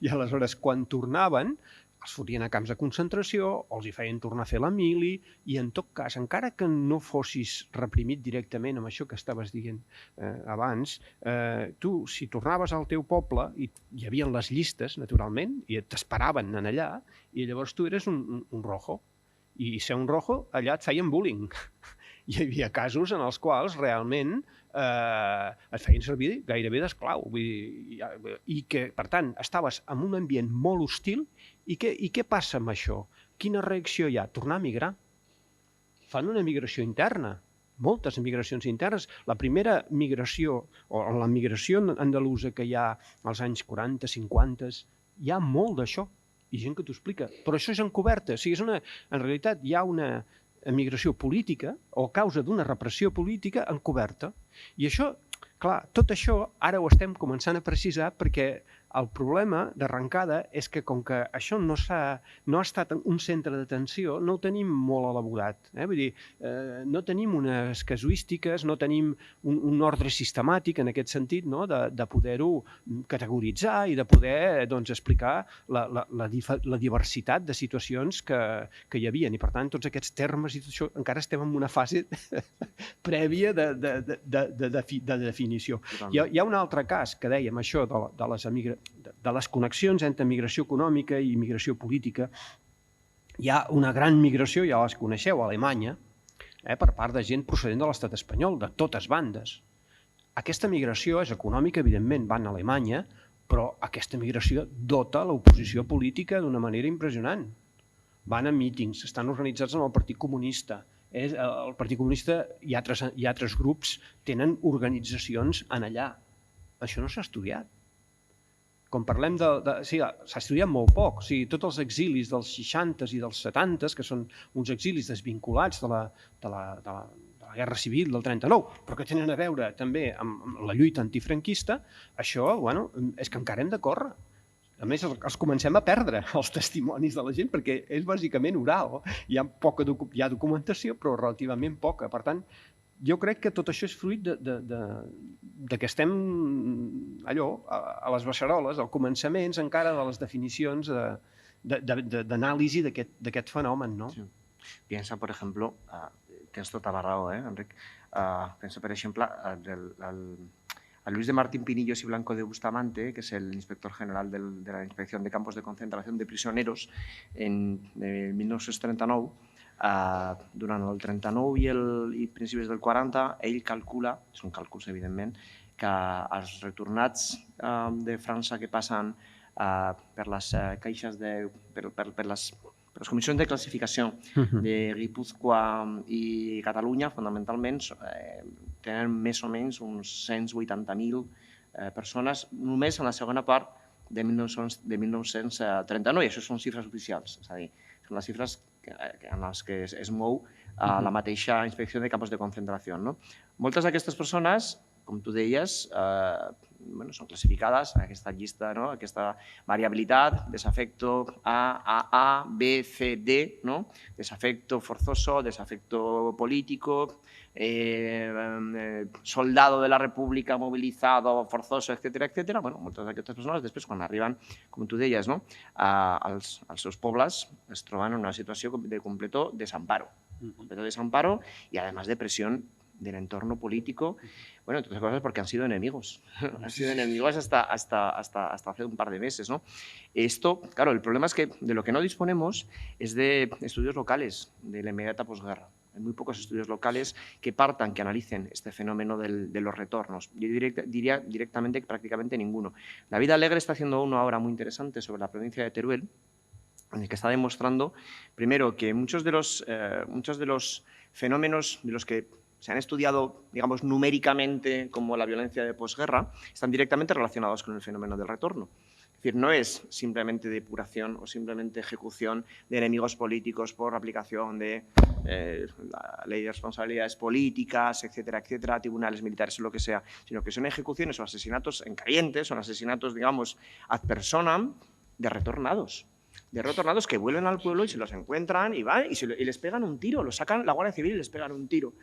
I aleshores, quan tornaven, els fotien a camps de concentració, o els hi feien tornar a fer la mili, i en tot cas, encara que no fossis reprimit directament amb això que estaves dient abans, tu, si tornaves al teu poble, i hi havia les llistes, naturalment, i t'esperaven en allà, i llavors tu eres un rojo, i ser un rojo allà et feien bullying. hi havia casos en els quals realment es feien servir gairebé d'esclau. I que, per tant, estaves en un ambient molt hostil. I què passa amb això? Quina reacció hi ha? Tornar a migrar. Fan una migració interna, moltes migracions internes. La primera migració, o la migració andalusa que hi ha als anys 40, 50, hi ha molt d'això, i gent que t'ho explica. Però això és encoberta. O sigui, en realitat hi ha una migració política o a causa d'una repressió política encoberta. I això, clar, tot això ara ho estem començant a precisar perquè el problema d'arrencada és que com que això no ha estat un centre d'atenció, no ho tenim molt elaborat. Vull dir, no tenim unes casuístiques, no tenim un ordre sistemàtic en aquest sentit, no? De poder-ho categoritzar i de poder explicar la diversitat de situacions que hi havia. I per tant, tots aquests termes i tot això encara estem en una fase prèvia de definició. Hi ha un altre cas que dèiem això de les connexions entre migració econòmica i migració política. Hi ha una gran migració, ja les coneixeu, a Alemanya, per part de gent procedent de l'estat espanyol, de totes bandes. Aquesta migració és econòmica, evidentment, van a Alemanya, però aquesta migració dota l'oposició política d'una manera impressionant. Van a mítings, estan organitzats amb el Partit Comunista. El Partit Comunista i altres grups tenen organitzacions en allà. Això no s'ha estudiat. Quan parlem sí, s'ha estudiat molt poc. O sigui, tots els exilis dels 60s i dels 70s, que són uns exilis desvinculats de la Guerra Civil del 39, però que tenen a veure també amb la lluita antifranquista, això, bueno, és que encara hem de córrer. A més, els comencem a perdre, els testimonis de la gent, perquè és bàsicament oral. Hi ha documentació, però relativament poca. Per tant, jo crec que tot això és fruit de que estem allò, a les beceroles, al començaments encara de les definicions d'anàlisi d'aquest fenomen, no? Sí. Piensa, por ejemplo, tienes tota la raó, Enric? Piensa, per exemple, a Luis de Martín Pinillos y Blanco de Bustamante, que es el inspector general de la Inspección de Campos de Concentración de Prisioneros en 1939, durant el 39 i principis del 40, ell calcula, són càlculs evidentment, que els retornats de França que passen per les caixes per les comissions de classificació de Guipúzcoa i Catalunya, fundamentalment, tenen més o menys uns 180.000 persones només en la segona part de 1939, i això són xifres oficials, és a dir, són les xifres en les que es mou la mateixa Inspecció de Campos de Concentració. Moltes d'aquestes persones, com tu deies, són classificades en aquesta llista, aquesta variabilitat, desafecto A, B, C, D, desafecto forzoso, desafecto político, soldado de la República movilizado, forzoso, etcètera, etcètera. Moltes d'aquestes persones, després, quan arriben, com tu deies, als seus pobles, es troben en una situació de completo desamparo. Y además de presión del entorno político, entre otras cosas porque han sido enemigos. Han sido enemigos hasta hace un par de meses. Esto, claro, el problema es que de lo que no disponemos es de estudios locales de la inmediata posguerra. Hay muy pocos estudios locales que partan, que analicen este fenómeno de los retornos. Yo diría directamente que prácticamente ninguno. La Vida Alegre está haciendo uno ahora muy interesante sobre la provincia de Teruel, en el que está demostrando, primero, que muchos de los fenómenos de los que se han estudiado, digamos, numéricamente como la violencia de posguerra, están directamente relacionados con el fenómeno del retorno. Es decir, no es simplemente depuración o simplemente ejecución de enemigos políticos por aplicación de la ley de responsabilidades políticas, etcétera, etcétera, tribunales militares o lo que sea, sino que son ejecuciones o asesinatos en caliente, son asesinatos, digamos, ad personam de retornados que vuelven al pueblo y se los encuentran y van y les pegan un tiro, los sacan la Guardia Civil y les pegan un tiro.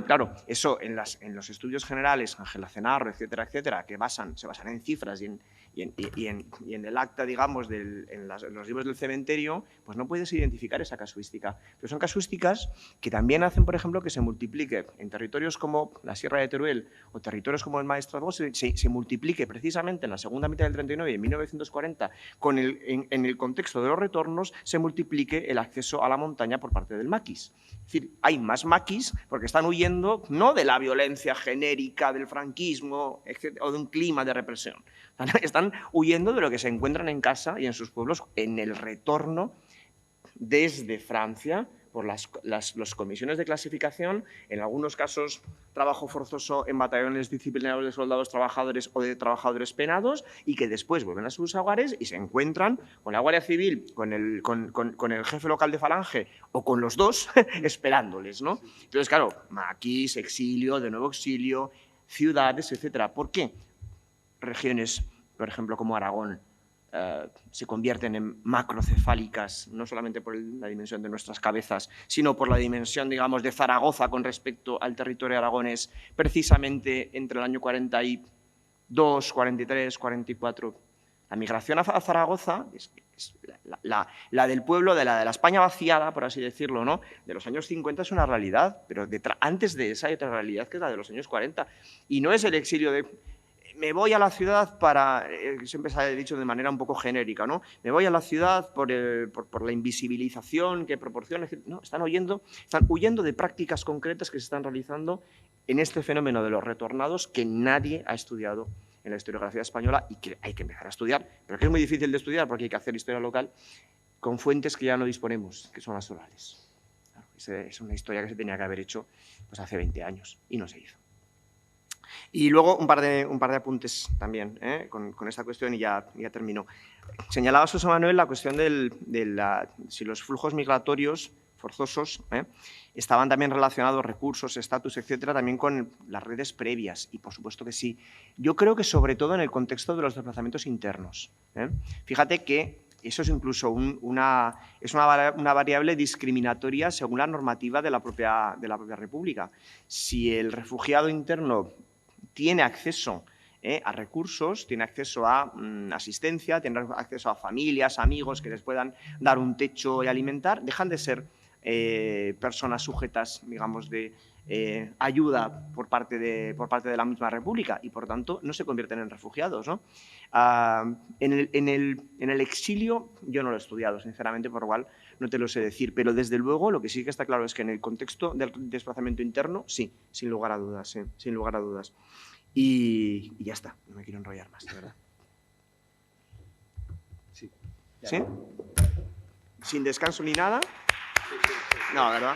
Claro, eso en los estudios generales, Ángela Cenarro, etcétera, etcétera, que se basan en cifras y y en el acta, digamos, en los libros del cementerio, pues no puedes identificar esa casuística. Pero son casuísticas que también hacen, por ejemplo, que se multiplique en territorios como la Sierra de Teruel o territorios como el Maestrazgo, se multiplique precisamente en la segunda mitad del 39 y en 1940, en el contexto de los retornos, se multiplique el acceso a la montaña por parte del maquis. Es decir, hay más maquis porque están huyendo no de la violencia genérica del franquismo o de un clima de represión. Están huyendo de lo que se encuentran en casa y en sus pueblos en el retorno desde Francia por las comisiones de clasificación, en algunos casos trabajo forzoso en batallones disciplinarios de soldados trabajadores o de trabajadores penados, y que después vuelven a sus hogares y se encuentran con la Guardia Civil, con el jefe local de falange o con los dos esperándoles, ¿no? Entonces, claro, maquis, exilio, de nuevo exilio, ciudades, etcétera. ¿Por qué regiones, por ejemplo, como Aragón, se convierten en macrocefálicas, no solamente por la dimensión de nuestras cabezas, sino por la dimensión, digamos, de Zaragoza con respecto al territorio aragonés, precisamente entre el año 42, 43, 44? La migración a Zaragoza es la del pueblo, de la España vaciada, por así decirlo, ¿no? De los años 50 es una realidad, pero antes de esa hay otra realidad que es la de los años 40. Y no es el exilio de... Me voy a la ciudad para, siempre se ha dicho de manera un poco genérica, ¿no? Me voy a la ciudad por la invisibilización que proporciona. No, están huyendo de prácticas concretas que se están realizando en este fenómeno de los retornados que nadie ha estudiado en la historiografía española y que hay que empezar a estudiar, pero que es muy difícil de estudiar porque hay que hacer historia local con fuentes que ya no disponemos, que son las orales. Claro, esa es una historia que se tenía que haber hecho pues, hace 20 años y no se hizo. Y luego un par de apuntes también con esta cuestión y ya termino. Señalaba José Manuel la cuestión si los flujos migratorios forzosos estaban también relacionados, recursos, estatus, etcétera, también con las redes previas, y por supuesto que sí. Yo creo que sobre todo en el contexto de los desplazamientos internos. Fíjate que eso es incluso una variable discriminatoria según la normativa de la propia República. Si el refugiado interno tiene acceso a recursos, tiene acceso a asistencia, tiene acceso a familias, amigos que les puedan dar un techo y alimentar, dejan de ser personas sujetas, digamos, de ayuda por parte de la misma República y, por tanto, no se convierten en refugiados, ¿no? En el exilio yo no lo he estudiado, sinceramente, por lo cual no te lo sé decir, pero desde luego lo que sí que está claro es que en el contexto del desplazamiento interno, sí, sin lugar a dudas, sin lugar a dudas. Y ya está, no me quiero enrollar más, de verdad. Sí. ¿Sí? ¿Sin descanso ni nada? No, ¿verdad?